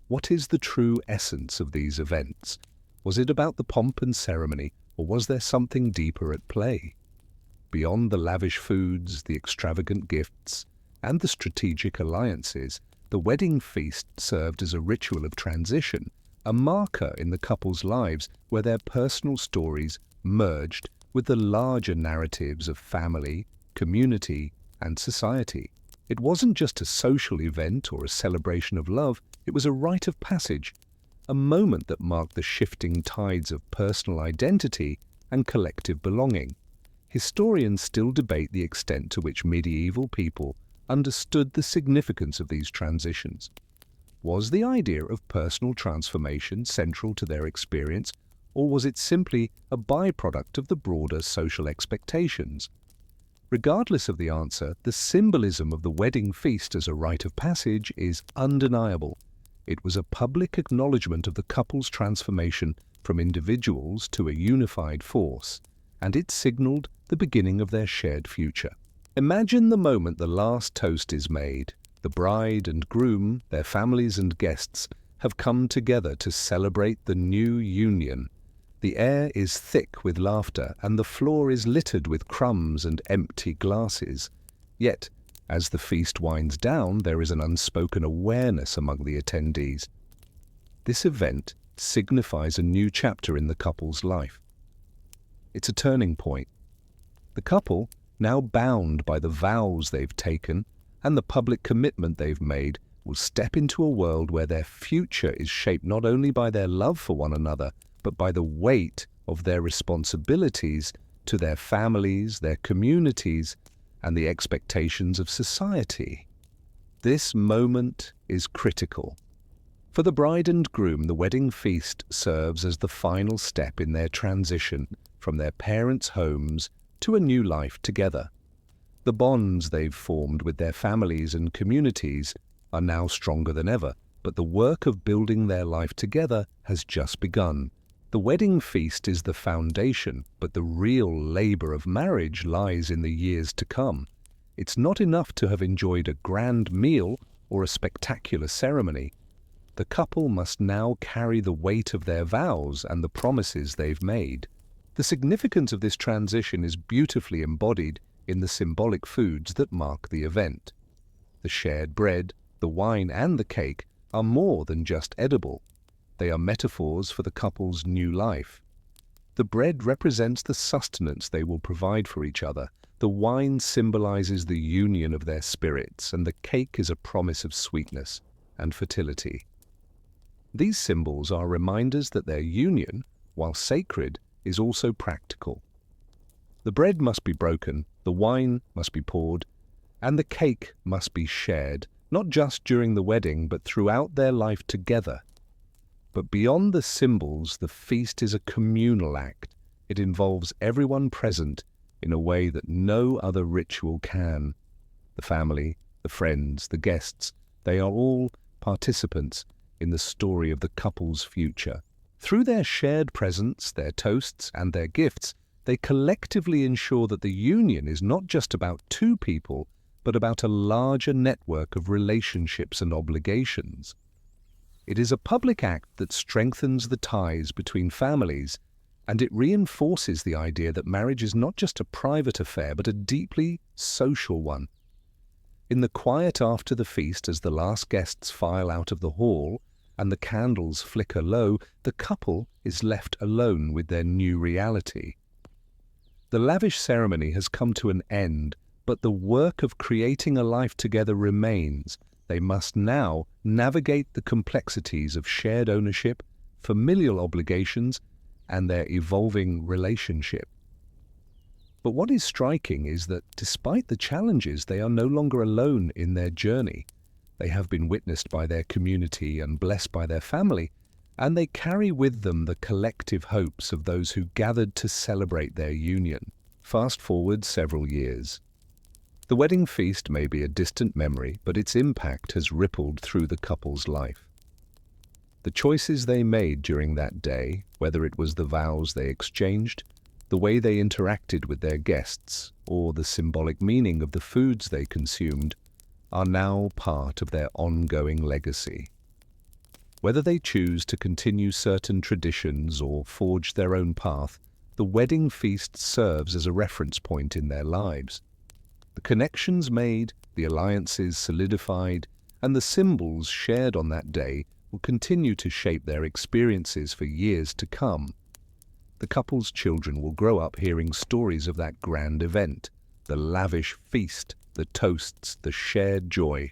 what is the true essence of these events? Was it about the pomp and ceremony, or was there something deeper at play? Beyond the lavish foods, the extravagant gifts, and the strategic alliances, the wedding feast served as a ritual of transition, a marker in the couple's lives where their personal stories merged with the larger narratives of family, community, and society. It wasn't just a social event or a celebration of love, it was a rite of passage, a moment that marked the shifting tides of personal identity and collective belonging. Historians still debate the extent to which medieval people understood the significance of these transitions. Was the idea of personal transformation central to their experience, or was it simply a byproduct of the broader social expectations? Regardless of the answer, the symbolism of the wedding feast as a rite of passage is undeniable. It was a public acknowledgement of the couple's transformation from individuals to a unified force, and it signaled the beginning of their shared future. Imagine the moment the last toast is made. The bride and groom, their families and guests, have come together to celebrate the new union. The air is thick with laughter, and the floor is littered with crumbs and empty glasses. Yet, as the feast winds down, there is an unspoken awareness among the attendees. This event signifies a new chapter in the couple's life. It's a turning point. The couple, now bound by the vows they've taken and the public commitment they've made, will step into a world where their future is shaped not only by their love for one another, but by the weight of their responsibilities to their families, their communities, and the expectations of society. This moment is critical. For the bride and groom, the wedding feast serves as the final step in their transition from their parents' homes to a new life together. The bonds they've formed with their families and communities are now stronger than ever, but the work of building their life together has just begun. The wedding feast is the foundation, but the real labor of marriage lies in the years to come. It's not enough to have enjoyed a grand meal or a spectacular ceremony. The couple must now carry the weight of their vows and the promises they've made. The significance of this transition is beautifully embodied in the symbolic foods that mark the event. The shared bread, the wine, and the cake are more than just edible. They are metaphors for the couple's new life. The bread represents the sustenance they will provide for each other. The wine symbolizes the union of their spirits, and the cake is a promise of sweetness and fertility. These symbols are reminders that their union, while sacred, is also practical. The bread must be broken, the wine must be poured, and the cake must be shared, not just during the wedding, but throughout their life together. But beyond the symbols, the feast is a communal act. It involves everyone present in a way that no other ritual can. The family, the friends, the guests, they are all participants in the story of the couple's future. Through their shared presence, their toasts, and their gifts, they collectively ensure that the union is not just about two people, but about a larger network of relationships and obligations. It is a public act that strengthens the ties between families, and it reinforces the idea that marriage is not just a private affair, but a deeply social one. In the quiet after the feast, as the last guests file out of the hall and the candles flicker low, the couple is left alone with their new reality. The lavish ceremony has come to an end, but the work of creating a life together remains. They must now navigate the complexities of shared ownership, familial obligations, and their evolving relationship. But what is striking is that despite the challenges, they are no longer alone in their journey. They have been witnessed by their community and blessed by their family, and they carry with them the collective hopes of those who gathered to celebrate their union. Fast forward several years. The wedding feast may be a distant memory, but its impact has rippled through the couple's life. The choices they made during that day, whether it was the vows they exchanged, the way they interacted with their guests, or the symbolic meaning of the foods they consumed, are now part of their ongoing legacy. Whether they choose to continue certain traditions or forge their own path, the wedding feast serves as a reference point in their lives. The connections made, the alliances solidified, and the symbols shared on that day will continue to shape their experiences for years to come. The couple's children will grow up hearing stories of that grand event, the lavish feast, the toasts, the shared joy.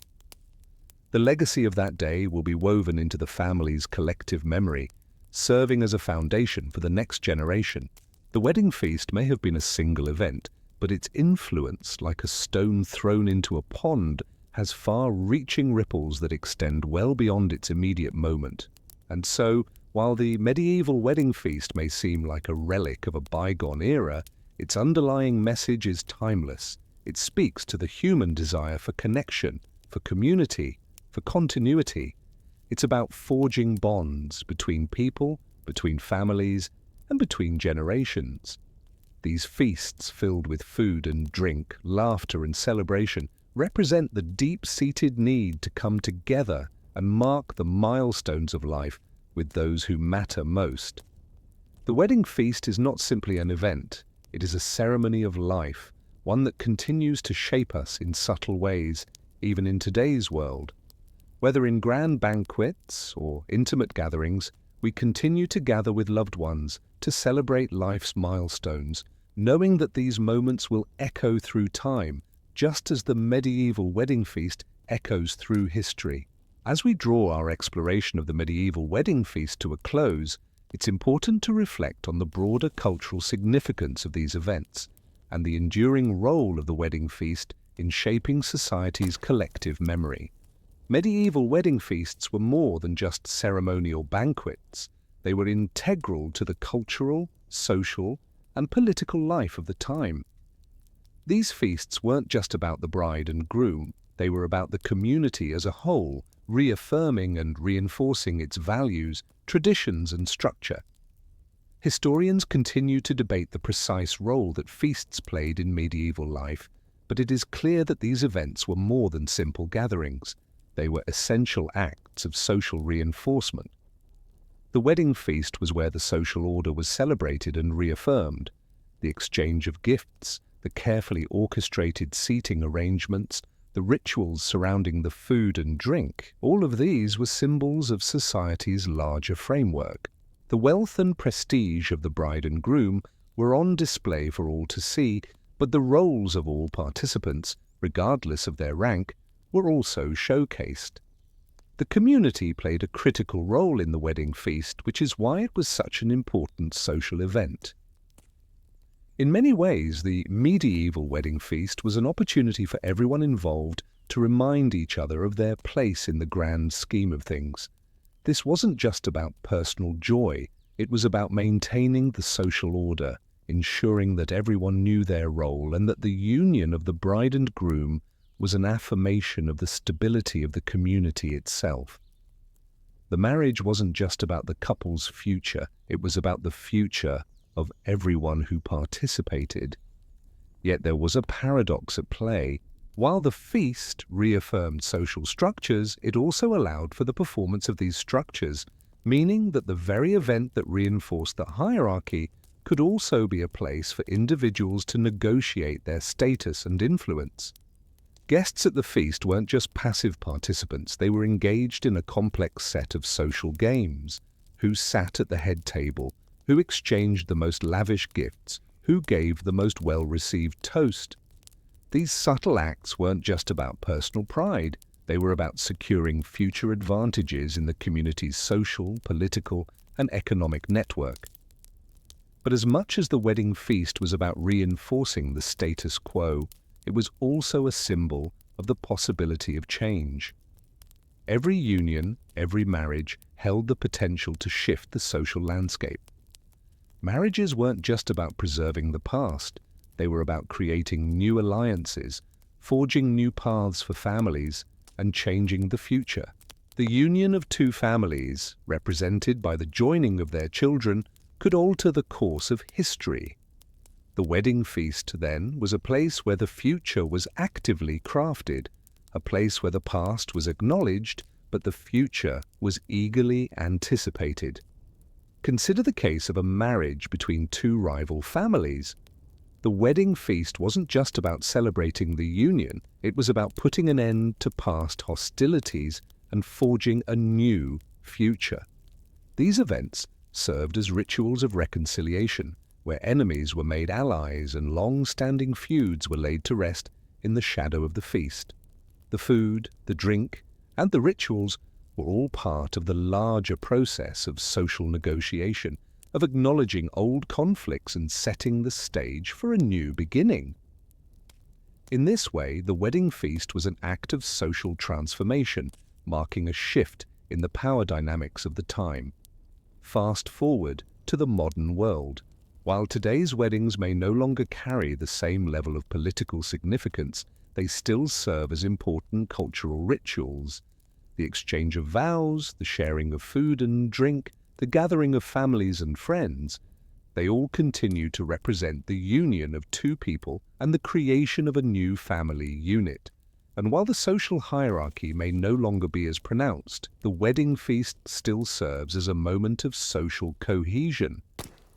The legacy of that day will be woven into the family's collective memory, serving as a foundation for the next generation. The wedding feast may have been a single event, but its influence, like a stone thrown into a pond, has far-reaching ripples that extend well beyond its immediate moment. And so, while the medieval wedding feast may seem like a relic of a bygone era, its underlying message is timeless. It speaks to the human desire for connection, for community, for continuity. It's about forging bonds between people, between families, and between generations. These feasts, filled with food and drink, laughter and celebration, represent the deep-seated need to come together and mark the milestones of life with those who matter most. The wedding feast is not simply an event, it is a ceremony of life, one that continues to shape us in subtle ways, even in today's world. Whether in grand banquets or intimate gatherings, we continue to gather with loved ones to celebrate life's milestones, knowing that these moments will echo through time, just as the medieval wedding feast echoes through history. As we draw our exploration of the medieval wedding feast to a close, it's important to reflect on the broader cultural significance of these events and the enduring role of the wedding feast in shaping society's collective memory. Medieval wedding feasts were more than just ceremonial banquets. They were integral to the cultural, social, and political life of the time. These feasts weren't just about the bride and groom, they were about the community as a whole, reaffirming and reinforcing its values, traditions, and structure. Historians continue to debate the precise role that feasts played in medieval life, but it is clear that these events were more than simple gatherings. They were essential acts of social reinforcement. The wedding feast was where the social order was celebrated and reaffirmed. The exchange of gifts, the carefully orchestrated seating arrangements, the rituals surrounding the food and drink, all of these were symbols of society's larger framework. The wealth and prestige of the bride and groom were on display for all to see, but the roles of all participants, regardless of their rank, were also showcased. The community played a critical role in the wedding feast, which is why it was such an important social event. In many ways, the medieval wedding feast was an opportunity for everyone involved to remind each other of their place in the grand scheme of things. This wasn't just about personal joy, it was about maintaining the social order, ensuring that everyone knew their role and that the union of the bride and groom was an affirmation of the stability of the community itself. The marriage wasn't just about the couple's future, it was about the future of everyone who participated. Yet there was a paradox at play. While the feast reaffirmed social structures, it also allowed for the performance of these structures, meaning that the very event that reinforced the hierarchy could also be a place for individuals to negotiate their status and influence. Guests at the feast weren't just passive participants, they were engaged in a complex set of social games. Who sat at the head table? Who exchanged the most lavish gifts? Who gave the most well-received toast? These subtle acts weren't just about personal pride, they were about securing future advantages in the community's social, political, and economic network. But as much as the wedding feast was about reinforcing the status quo, it was also a symbol of the possibility of change. Every union, every marriage held the potential to shift the social landscape. Marriages weren't just about preserving the past, they were about creating new alliances, forging new paths for families, and changing the future. The union of two families, represented by the joining of their children, could alter the course of history. The wedding feast, then, was a place where the future was actively crafted, a place where the past was acknowledged, but the future was eagerly anticipated. Consider the case of a marriage between two rival families. The wedding feast wasn't just about celebrating the union, it was about putting an end to past hostilities and forging a new future. These events served as rituals of reconciliation, where enemies were made allies and long-standing feuds were laid to rest in the shadow of the feast. The food, the drink, and the rituals were all part of the larger process of social negotiation, of acknowledging old conflicts and setting the stage for a new beginning. In this way, the wedding feast was an act of social transformation, marking a shift in the power dynamics of the time. Fast forward to the modern world. While today's weddings may no longer carry the same level of political significance, they still serve as important cultural rituals. The exchange of vows, the sharing of food and drink, the gathering of families and friends, they all continue to represent the union of two people and the creation of a new family unit. And while the social hierarchy may no longer be as pronounced, the wedding feast still serves as a moment of social cohesion.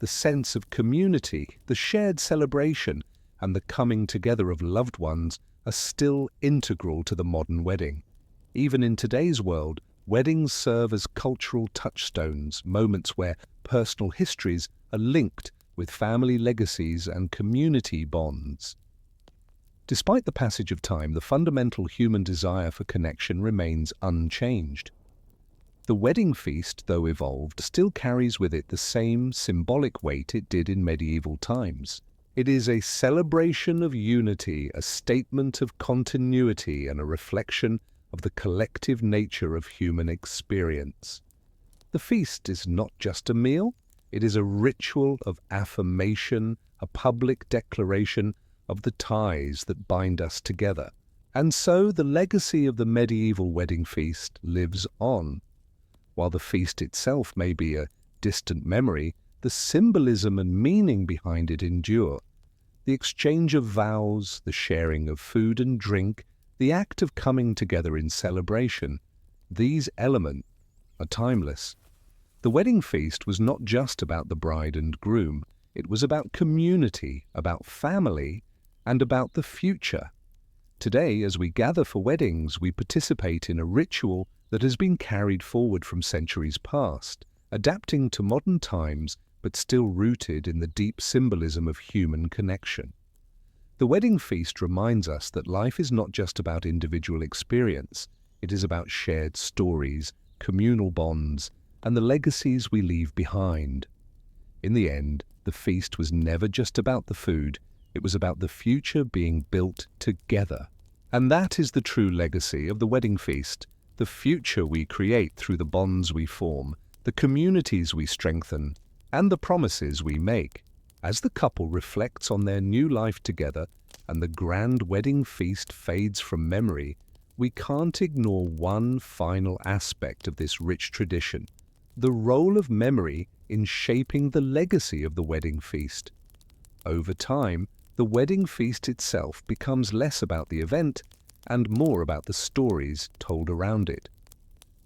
The sense of community, the shared celebration, and the coming together of loved ones are still integral to the modern wedding. Even in today's world, weddings serve as cultural touchstones, moments where personal histories are linked with family legacies and community bonds. Despite the passage of time, the fundamental human desire for connection remains unchanged. The wedding feast, though evolved, still carries with it the same symbolic weight it did in medieval times. It is a celebration of unity, a statement of continuity, and a reflection of the collective nature of human experience. The feast is not just a meal, it is a ritual of affirmation, a public declaration of the ties that bind us together. And so the legacy of the medieval wedding feast lives on. While the feast itself may be a distant memory, the symbolism and meaning behind it endure. The exchange of vows, the sharing of food and drink, the act of coming together in celebration, these elements are timeless. The wedding feast was not just about the bride and groom. It was about community, about family, and about the future. Today, as we gather for weddings, we participate in a ritual that has been carried forward from centuries past, adapting to modern times but still rooted in the deep symbolism of human connection. The wedding feast reminds us that life is not just about individual experience. It is about shared stories, communal bonds, and the legacies we leave behind. In the end, the feast was never just about the food. It was about the future being built together. And that is the true legacy of the wedding feast, the future we create through the bonds we form, the communities we strengthen, and the promises we make. As the couple reflects on their new life together and the grand wedding feast fades from memory, we can't ignore one final aspect of this rich tradition: the role of memory in shaping the legacy of the wedding feast. Over time, the wedding feast itself becomes less about the event and more about the stories told around it.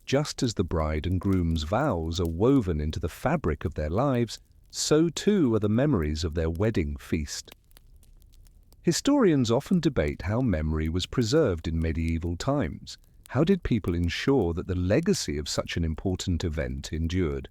Just as the bride and groom's vows are woven into the fabric of their lives, so too are the memories of their wedding feast. Historians often debate how memory was preserved in medieval times. How did people ensure that the legacy of such an important event endured?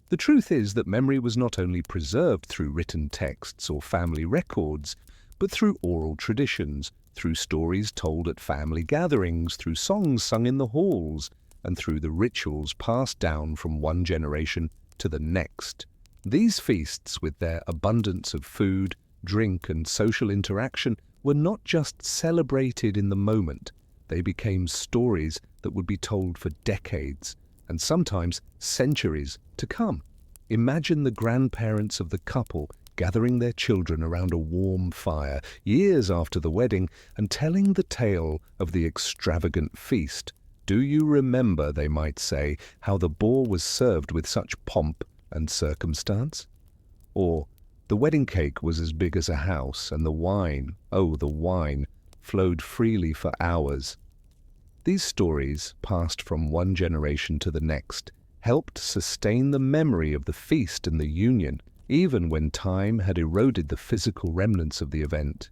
The truth is that memory was not only preserved through written texts or family records, but through oral traditions, through stories told at family gatherings, through songs sung in the halls, and through the rituals passed down from one generation to the next. These feasts, with their abundance of food, drink, and social interaction, were not just celebrated in the moment. They became stories that would be told for decades, and sometimes centuries to come. Imagine the grandparents of the couple gathering their children around a warm fire years after the wedding and telling the tale of the extravagant feast. Do you remember, they might say, how the boar was served with such pomp and circumstance? Or, the wedding cake was as big as a house, and the wine, oh, the wine, flowed freely for hours. These stories, passed from one generation to the next, helped sustain the memory of the feast and the union, even when time had eroded the physical remnants of the event.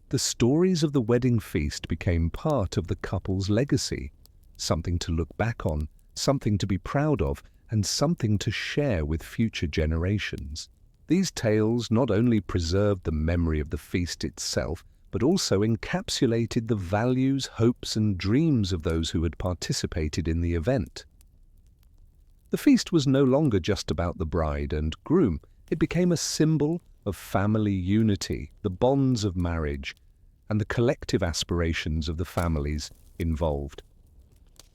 The stories of the wedding feast became part of the couple's legacy, something to look back on, something to be proud of, and something to share with future generations. These tales not only preserved the memory of the feast itself, but also encapsulated the values, hopes, and dreams of those who had participated in the event. The feast was no longer just about the bride and groom. It became a symbol of family unity, the bonds of marriage, and the collective aspirations of the families involved.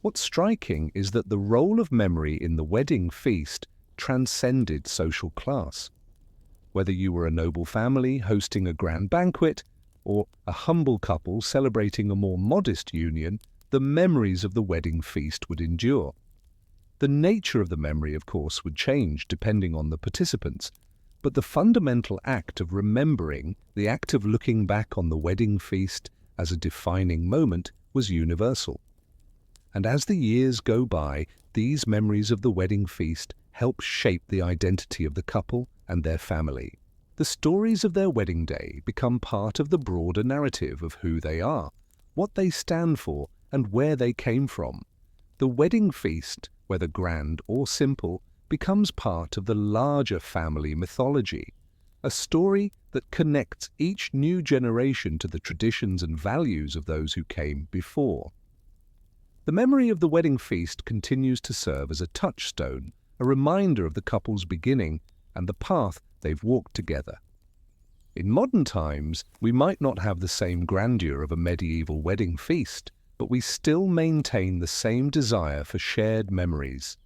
What's striking is that the role of memory in the wedding feast transcended social class. Whether you were a noble family hosting a grand banquet or a humble couple celebrating a more modest union, the memories of the wedding feast would endure. The nature of the memory, of course, would change depending on the participants, but the fundamental act of remembering, the act of looking back on the wedding feast as a defining moment, was universal. And as the years go by, these memories of the wedding feast help shape the identity of the couple and their family. The stories of their wedding day become part of the broader narrative of who they are, what they stand for, and where they came from. The wedding feast, whether grand or simple, becomes part of the larger family mythology, a story that connects each new generation to the traditions and values of those who came before. The memory of the wedding feast continues to serve as a touchstone, a reminder of the couple's beginning and the path they've walked together. In modern times, we might not have the same grandeur of a medieval wedding feast, but we still maintain the same desire for shared memories.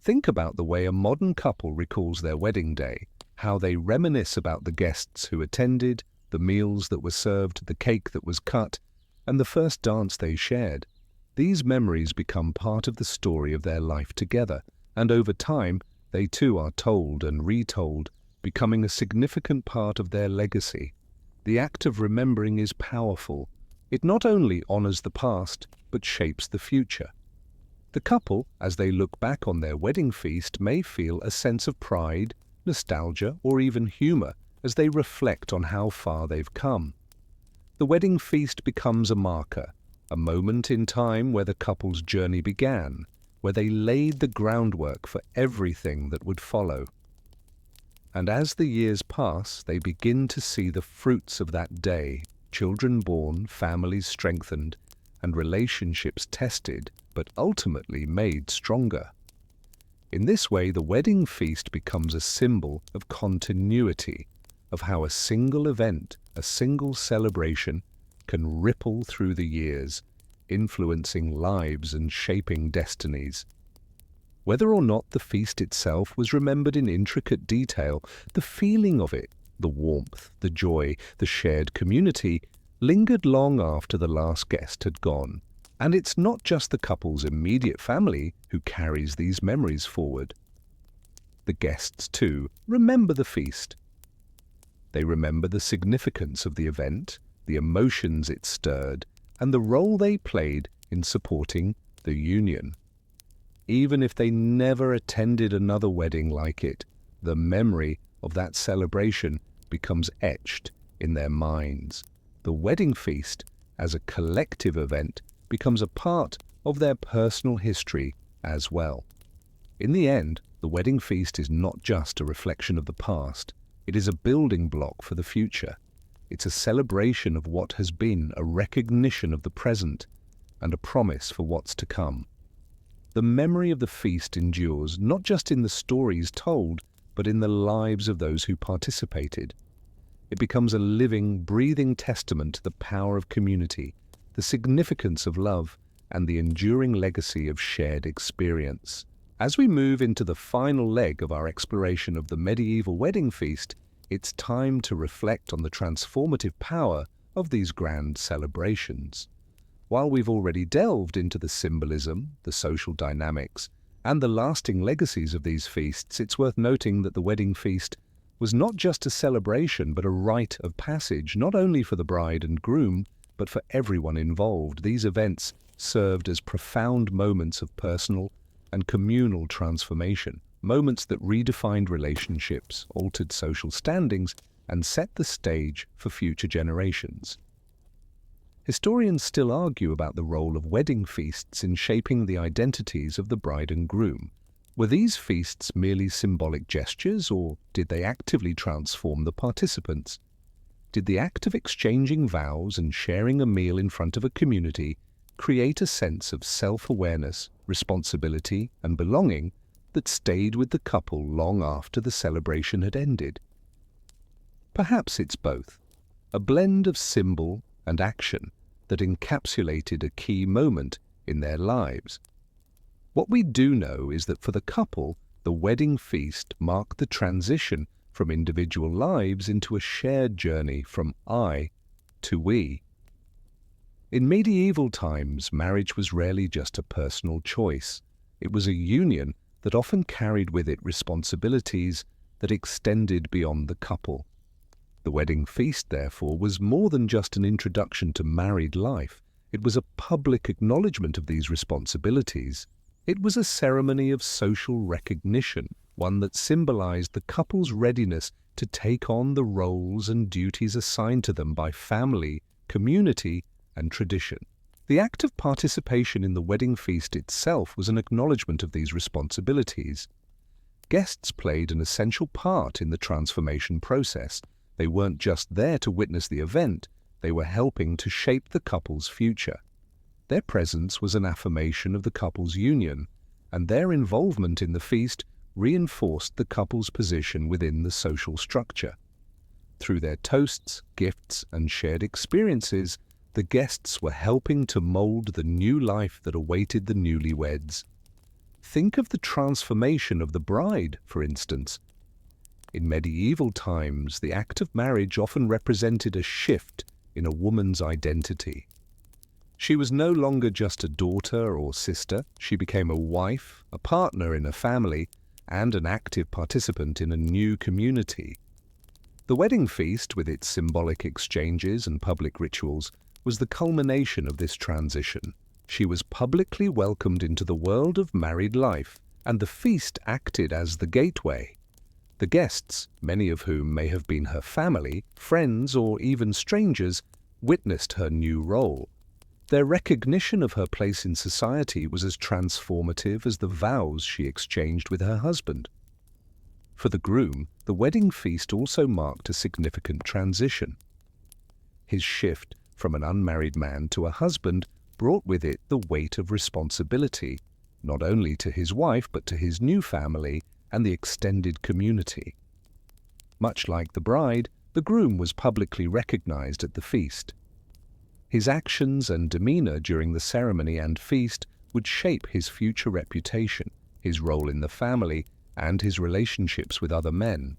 Think about the way a modern couple recalls their wedding day, how they reminisce about the guests who attended, the meals that were served, the cake that was cut, and the first dance they shared. These memories become part of the story of their life together, and over time, they too are told and retold, becoming a significant part of their legacy. The act of remembering is powerful. It not only honors the past, but shapes the future. The couple, as they look back on their wedding feast, may feel a sense of pride, nostalgia, or even humor as they reflect on how far they've come. The wedding feast becomes a marker, a moment in time where the couple's journey began, where they laid the groundwork for everything that would follow. And as the years pass, they begin to see the fruits of that day, children born, families strengthened, and relationships tested, but ultimately made stronger. In this way, the wedding feast becomes a symbol of continuity, of how a single event, a single celebration, can ripple through the years, influencing lives and shaping destinies. Whether or not the feast itself was remembered in intricate detail, the feeling of it, the warmth, the joy, the shared community, lingered long after the last guest had gone. And it's not just the couple's immediate family who carries these memories forward. The guests, too, remember the feast. They remember the significance of the event, the emotions it stirred, and the role they played in supporting the union. Even if they never attended another wedding like it, the memory of that celebration becomes etched in their minds. The wedding feast, as a collective event, becomes a part of their personal history as well. In the end, the wedding feast is not just a reflection of the past. It is a building block for the future. It's a celebration of what has been, a recognition of the present, and a promise for what's to come. The memory of the feast endures not just in the stories told, but in the lives of those who participated. It becomes a living, breathing testament to the power of community, the significance of love, and the enduring legacy of shared experience. As we move into the final leg of our exploration of the medieval wedding feast, it's time to reflect on the transformative power of these grand celebrations. While we've already delved into the symbolism, the social dynamics, and the lasting legacies of these feasts, it's worth noting that the wedding feast was not just a celebration but a rite of passage, not only for the bride and groom, but for everyone involved. These events served as profound moments of personal and communal transformation, moments that redefined relationships, altered social standings, and set the stage for future generations. Historians still argue about the role of wedding feasts in shaping the identities of the bride and groom. Were these feasts merely symbolic gestures, or did they actively transform the participants? Did the act of exchanging vows and sharing a meal in front of a community create a sense of self-awareness, responsibility, and belonging that stayed with the couple long after the celebration had ended? Perhaps it's both, a blend of symbol and action that encapsulated a key moment in their lives. What we do know is that for the couple, the wedding feast marked the transition from individual lives into a shared journey from I to we. In medieval times, marriage was rarely just a personal choice. It was a union that often carried with it responsibilities that extended beyond the couple. The wedding feast, therefore, was more than just an introduction to married life. It was a public acknowledgement of these responsibilities. It was a ceremony of social recognition, one that symbolized the couple's readiness to take on the roles and duties assigned to them by family, community, and tradition. The act of participation in the wedding feast itself was an acknowledgement of these responsibilities. Guests played an essential part in the transformation process. They weren't just there to witness the event, they were helping to shape the couple's future. Their presence was an affirmation of the couple's union, and their involvement in the feast reinforced the couple's position within the social structure. Through their toasts, gifts, and shared experiences, the guests were helping to mold the new life that awaited the newlyweds. Think of the transformation of the bride, for instance. In medieval times, the act of marriage often represented a shift in a woman's identity. She was no longer just a daughter or sister, she became a wife, a partner in a family, and an active participant in a new community. The wedding feast, with its symbolic exchanges and public rituals, was the culmination of this transition. She was publicly welcomed into the world of married life, and the feast acted as the gateway. The guests, many of whom may have been her family, friends, or even strangers, witnessed her new role. Their recognition of her place in society was as transformative as the vows she exchanged with her husband. For the groom, the wedding feast also marked a significant transition. His shift from an unmarried man to a husband brought with it the weight of responsibility, not only to his wife but to his new family and the extended community. Much like the bride, the groom was publicly recognized at the feast. His actions and demeanor during the ceremony and feast would shape his future reputation, his role in the family, and his relationships with other men.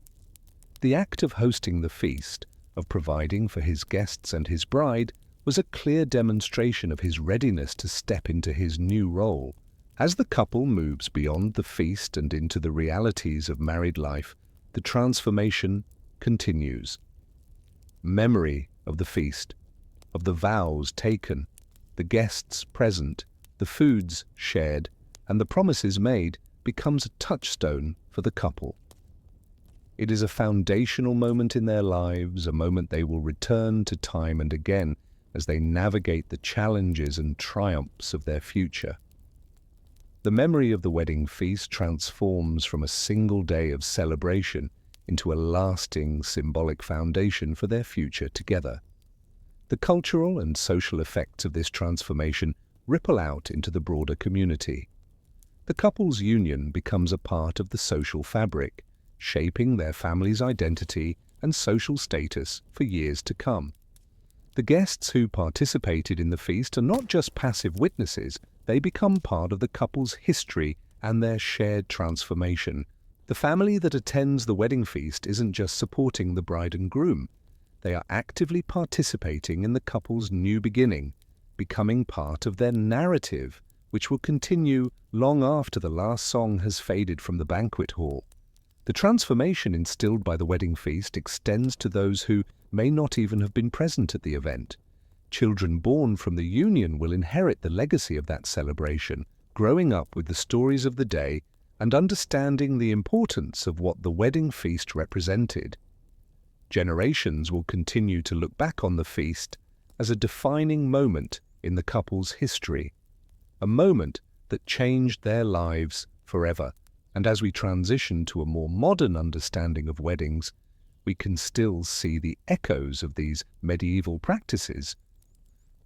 The act of hosting the feast, of providing for his guests and his bride, was a clear demonstration of his readiness to step into his new role. As the couple moves beyond the feast and into the realities of married life, the transformation continues. Memory of the feast, of the vows taken, the guests present, the foods shared, and the promises made becomes a touchstone for the couple. It is a foundational moment in their lives, a moment they will return to time and again as they navigate the challenges and triumphs of their future. The memory of the wedding feast transforms from a single day of celebration into a lasting symbolic foundation for their future together. The cultural and social effects of this transformation ripple out into the broader community. The couple's union becomes a part of the social fabric, shaping their family's identity and social status for years to come. The guests who participated in the feast are not just passive witnesses, they become part of the couple's history and their shared transformation. The family that attends the wedding feast isn't just supporting the bride and groom, they are actively participating in the couple's new beginning, becoming part of their narrative, which will continue long after the last song has faded from the banquet hall. The transformation instilled by the wedding feast extends to those who may not even have been present at the event. Children born from the union will inherit the legacy of that celebration, growing up with the stories of the day and understanding the importance of what the wedding feast represented. Generations will continue to look back on the feast as a defining moment in the couple's history, a moment that changed their lives forever. And as we transition to a more modern understanding of weddings, we can still see the echoes of these medieval practices.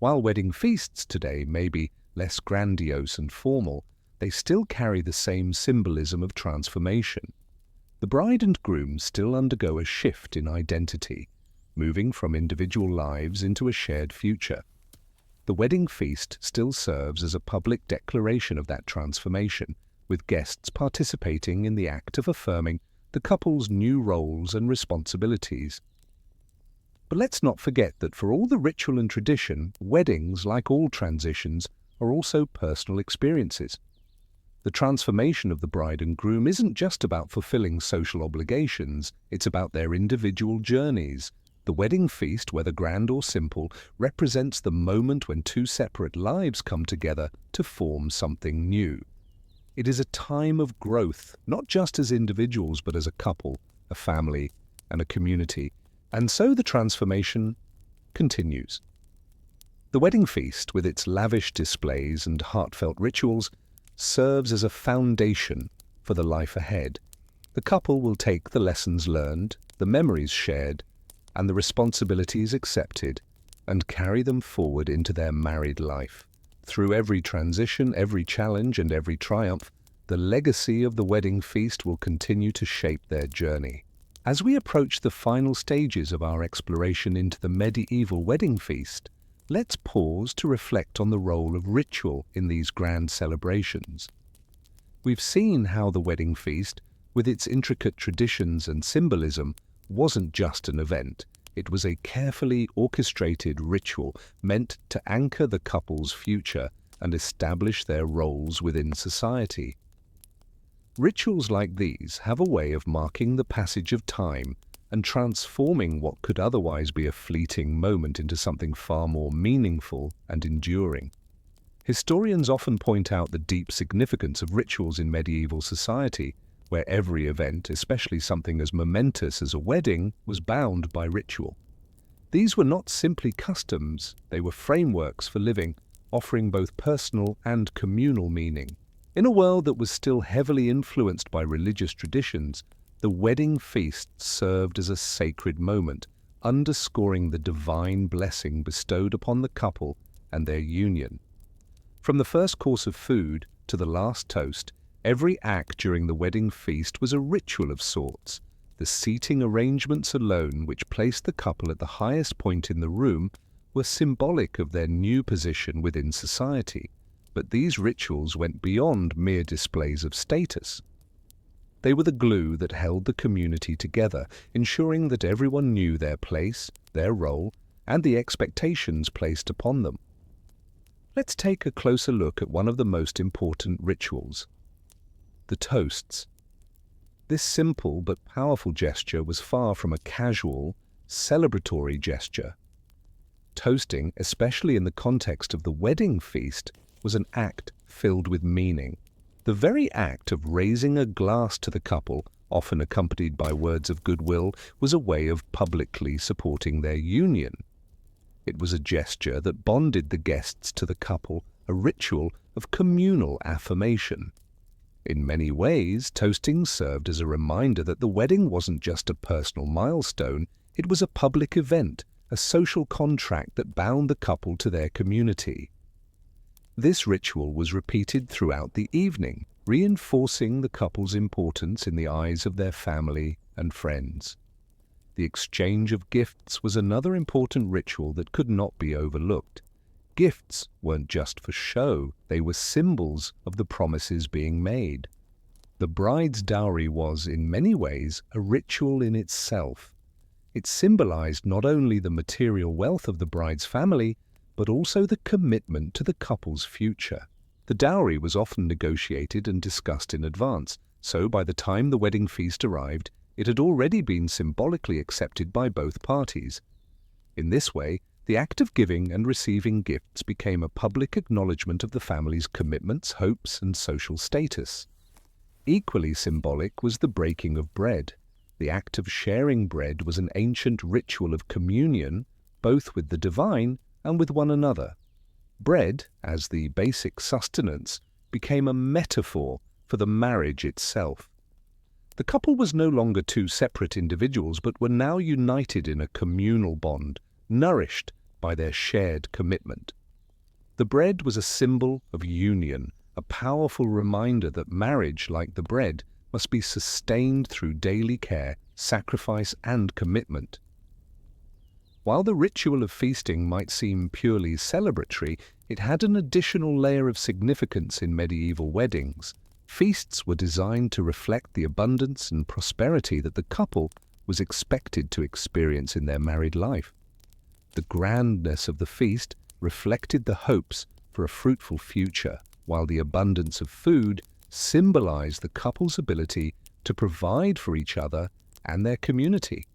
While wedding feasts today may be less grandiose and formal, they still carry the same symbolism of transformation. The bride and groom still undergo a shift in identity, moving from individual lives into a shared future. The wedding feast still serves as a public declaration of that transformation, with guests participating in the act of affirming the couple's new roles and responsibilities. But let's not forget that for all the ritual and tradition, weddings, like all transitions, are also personal experiences. The transformation of the bride and groom isn't just about fulfilling social obligations, it's about their individual journeys. The wedding feast, whether grand or simple, represents the moment when two separate lives come together to form something new. It is a time of growth, not just as individuals, but as a couple, a family, and a community. And so the transformation continues. The wedding feast, with its lavish displays and heartfelt rituals, serves as a foundation for the life ahead. The couple will take the lessons learned, the memories shared, and the responsibilities accepted, and carry them forward into their married life. Through every transition, every challenge, and every triumph, the legacy of the wedding feast will continue to shape their journey. As we approach the final stages of our exploration into the medieval wedding feast, let's pause to reflect on the role of ritual in these grand celebrations. We've seen how the wedding feast with its intricate traditions and symbolism, wasn't just an event. It was a carefully orchestrated ritual meant to anchor the couple's future and establish their roles within society. Rituals like these have a way of marking the passage of time and transforming what could otherwise be a fleeting moment into something far more meaningful and enduring. Historians often point out the deep significance of rituals in medieval society, where every event, especially something as momentous as a wedding, was bound by ritual. These were not simply customs, they were frameworks for living, offering both personal and communal meaning. In a world that was still heavily influenced by religious traditions, the wedding feast served as a sacred moment, underscoring the divine blessing bestowed upon the couple and their union. From the first course of food to the last toast, every act during the wedding feast was a ritual of sorts. The seating arrangements alone, which placed the couple at the highest point in the room, were symbolic of their new position within society. But these rituals went beyond mere displays of status. They were the glue that held the community together, ensuring that everyone knew their place, their role, and the expectations placed upon them. Let's take a closer look at one of the most important rituals: the toasts. This simple but powerful gesture was far from a casual, celebratory gesture. Toasting, especially in the context of the wedding feast, was an act filled with meaning. The very act of raising a glass to the couple, often accompanied by words of goodwill, was a way of publicly supporting their union. It was a gesture that bonded the guests to the couple, a ritual of communal affirmation. In many ways, toasting served as a reminder that the wedding wasn't just a personal milestone, it was a public event, a social contract that bound the couple to their community. This ritual was repeated throughout the evening, reinforcing the couple's importance in the eyes of their family and friends. The exchange of gifts was another important ritual that could not be overlooked. Gifts weren't just for show, they were symbols of the promises being made. The bride's dowry was, in many ways, a ritual in itself. It symbolized not only the material wealth of the bride's family, but also the commitment to the couple's future. The dowry was often negotiated and discussed in advance, so by the time the wedding feast arrived, it had already been symbolically accepted by both parties. In this way, the act of giving and receiving gifts became a public acknowledgement of the family's commitments, hopes, and social status. Equally symbolic was the breaking of bread. The act of sharing bread was an ancient ritual of communion, both with the divine and with one another. Bread, as the basic sustenance, became a metaphor for the marriage itself. The couple was no longer two separate individuals, but were now united in a communal bond, nourished by their shared commitment. The bread was a symbol of union, a powerful reminder that marriage, like the bread, must be sustained through daily care, sacrifice, and commitment. While the ritual of feasting might seem purely celebratory, it had an additional layer of significance in medieval weddings. Feasts were designed to reflect the abundance and prosperity that the couple was expected to experience in their married life. The grandness of the feast reflected the hopes for a fruitful future, while the abundance of food symbolized the couple's ability to provide for each other and their community.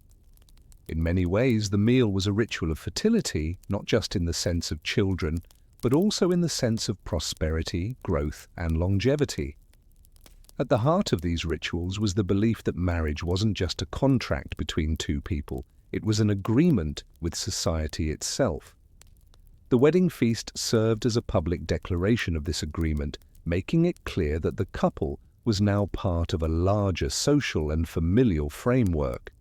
In many ways, the meal was a ritual of fertility, not just in the sense of children, but also in the sense of prosperity, growth, and longevity. At the heart of these rituals was the belief that marriage wasn't just a contract between two people, it was an agreement with society itself. The wedding feast served as a public declaration of this agreement, making it clear that the couple was now part of a larger social and familial framework.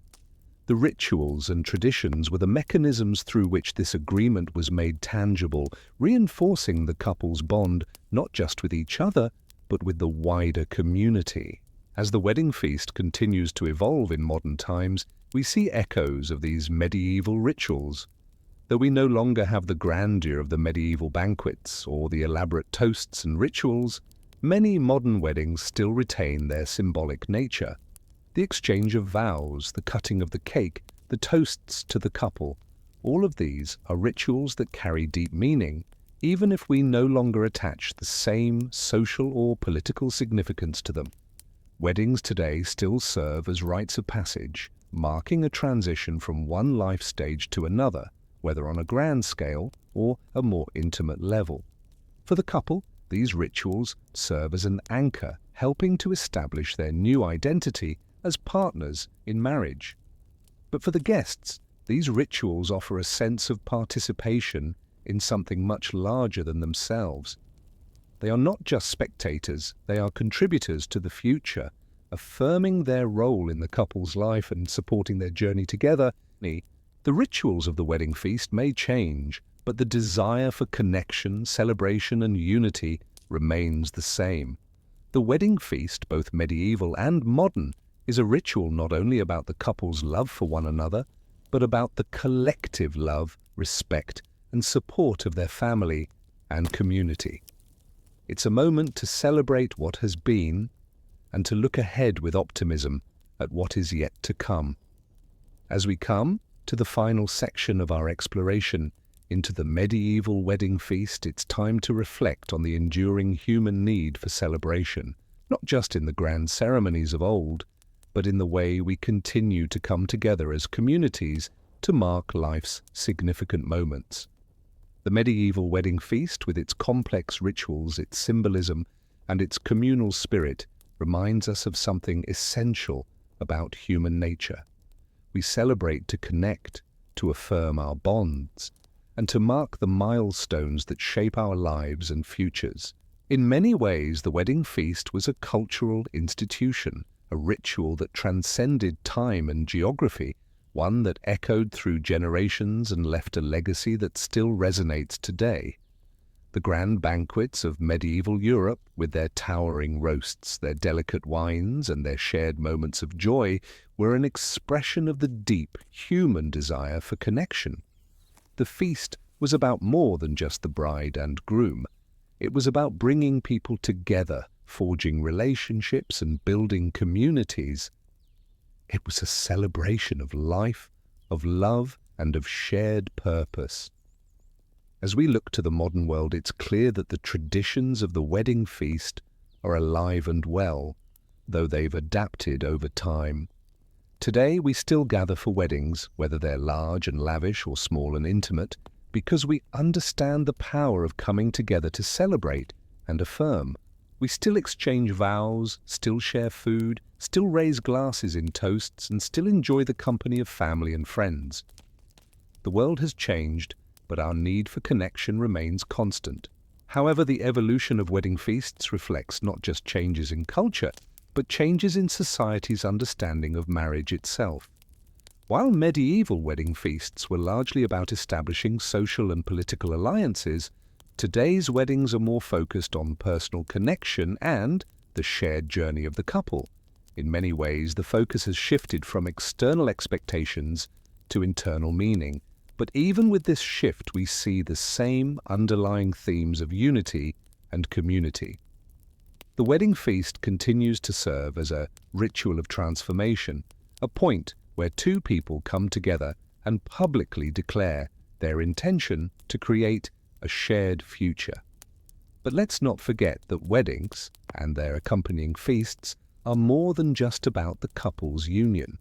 The rituals and traditions were the mechanisms through which this agreement was made tangible, reinforcing the couple's bond not just with each other, but with the wider community. As the wedding feast continues to evolve in modern times, we see echoes of these medieval rituals. Though we no longer have the grandeur of the medieval banquets or the elaborate toasts and rituals, many modern weddings still retain their symbolic nature. The exchange of vows, the cutting of the cake, the toasts to the couple, all of these are rituals that carry deep meaning, even if we no longer attach the same social or political significance to them. Weddings today still serve as rites of passage, marking a transition from one life stage to another, whether on a grand scale or a more intimate level. For the couple, these rituals serve as an anchor, helping to establish their new identity as partners in marriage. But for the guests, these rituals offer a sense of participation in something much larger than themselves. They are not just spectators, they are contributors to the future, affirming their role in the couple's life and supporting their journey together. The rituals of the wedding feast may change, but the desire for connection, celebration, and unity remains the same. The wedding feast, both medieval and modern, is a ritual not only about the couple's love for one another, but about the collective love, respect, and support of their family and community. It's a moment to celebrate what has been and to look ahead with optimism at what is yet to come. As we come to the final section of our exploration into the medieval wedding feast, it's time to reflect on the enduring human need for celebration, not just in the grand ceremonies of old, but in the way we continue to come together as communities to mark life's significant moments. The medieval wedding feast, with its complex rituals, its symbolism, and its communal spirit, reminds us of something essential about human nature. We celebrate to connect, to affirm our bonds, and to mark the milestones that shape our lives and futures. In many ways, the wedding feast was a cultural institution, a ritual that transcended time and geography, one that echoed through generations and left a legacy that still resonates today. The grand banquets of medieval Europe, with their towering roasts, their delicate wines, and their shared moments of joy, were an expression of the deep human desire for connection. The feast was about more than just the bride and groom. It was about bringing people together, forging relationships and building communities. It was a celebration of life, of love, and of shared purpose. As we look to the modern world, it's clear that the traditions of the wedding feast are alive and well, though they've adapted over time. Today, we still gather for weddings, whether they're large and lavish or small and intimate, because we understand the power of coming together to celebrate and affirm. We still exchange vows, still share food, still raise glasses in toasts, and still enjoy the company of family and friends. The world has changed, but our need for connection remains constant. However, the evolution of wedding feasts reflects not just changes in culture, but changes in society's understanding of marriage itself. While medieval wedding feasts were largely about establishing social and political alliances, today's weddings are more focused on personal connection and the shared journey of the couple. In many ways, the focus has shifted from external expectations to internal meaning. But even with this shift, we see the same underlying themes of unity and community. The wedding feast continues to serve as a ritual of transformation, a point where two people come together and publicly declare their intention to create a shared future. But let's not forget that weddings and their accompanying feasts are more than just about the couple's union.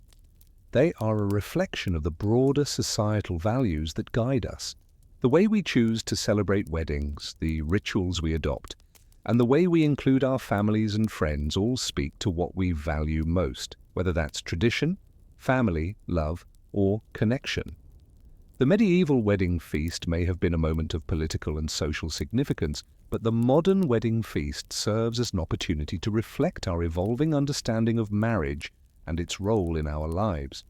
They are a reflection of the broader societal values that guide us. The way we choose to celebrate weddings, the rituals we adopt, and the way we include our families and friends all speak to what we value most, whether that's tradition, family, love, or connection. The medieval wedding feast may have been a moment of political and social significance, but the modern wedding feast serves as an opportunity to reflect our evolving understanding of marriage and its role in our lives.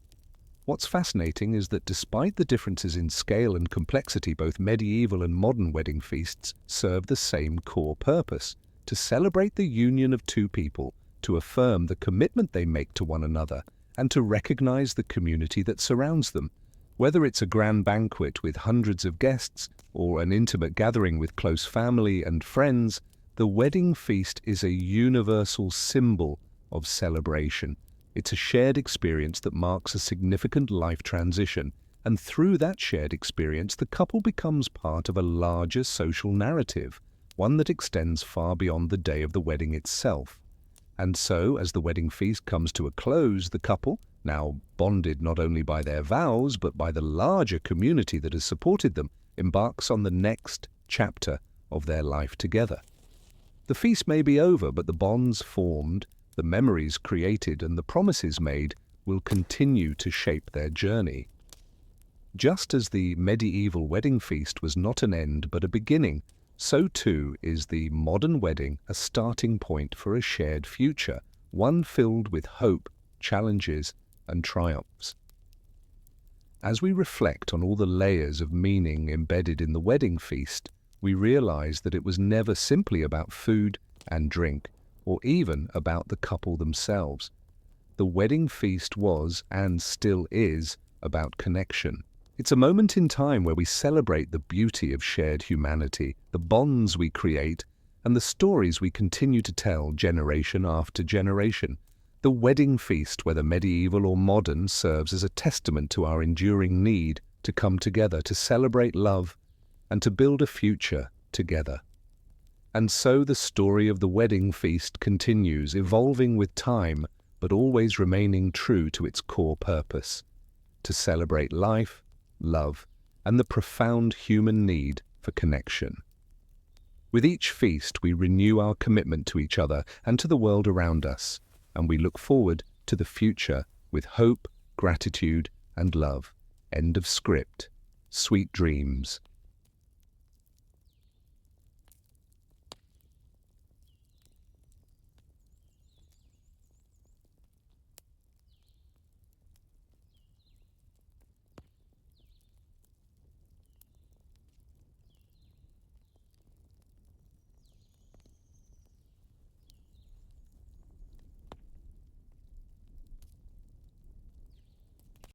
What's fascinating is that despite the differences in scale and complexity, both medieval and modern wedding feasts serve the same core purpose: to celebrate the union of two people, to affirm the commitment they make to one another, and to recognize the community that surrounds them. Whether it's a grand banquet with hundreds of guests or an intimate gathering with close family and friends, the wedding feast is a universal symbol of celebration. It's a shared experience that marks a significant life transition, and through that shared experience, the couple becomes part of a larger social narrative, one that extends far beyond the day of the wedding itself. And so, as the wedding feast comes to a close, the couple, now bonded not only by their vows but by the larger community that has supported them, embarks on the next chapter of their life together. The feast may be over, but the bonds formed, the memories created, and the promises made will continue to shape their journey. Just as the medieval wedding feast was not an end but a beginning, so too is the modern wedding a starting point for a shared future, one filled with hope, challenges, and triumphs. As we reflect on all the layers of meaning embedded in the wedding feast, we realize that it was never simply about food and drink, or even about the couple themselves. The wedding feast was, and still is, about connection. It's a moment in time where we celebrate the beauty of shared humanity, the bonds we create, and the stories we continue to tell generation after generation. The wedding feast, whether medieval or modern, serves as a testament to our enduring need to come together, to celebrate love, and to build a future together. And so the story of the wedding feast continues, evolving with time, but always remaining true to its core purpose: to celebrate life, love, and the profound human need for connection. With each feast, we renew our commitment to each other and to the world around us, and we look forward to the future with hope, gratitude, and love. End of script. Sweet dreams.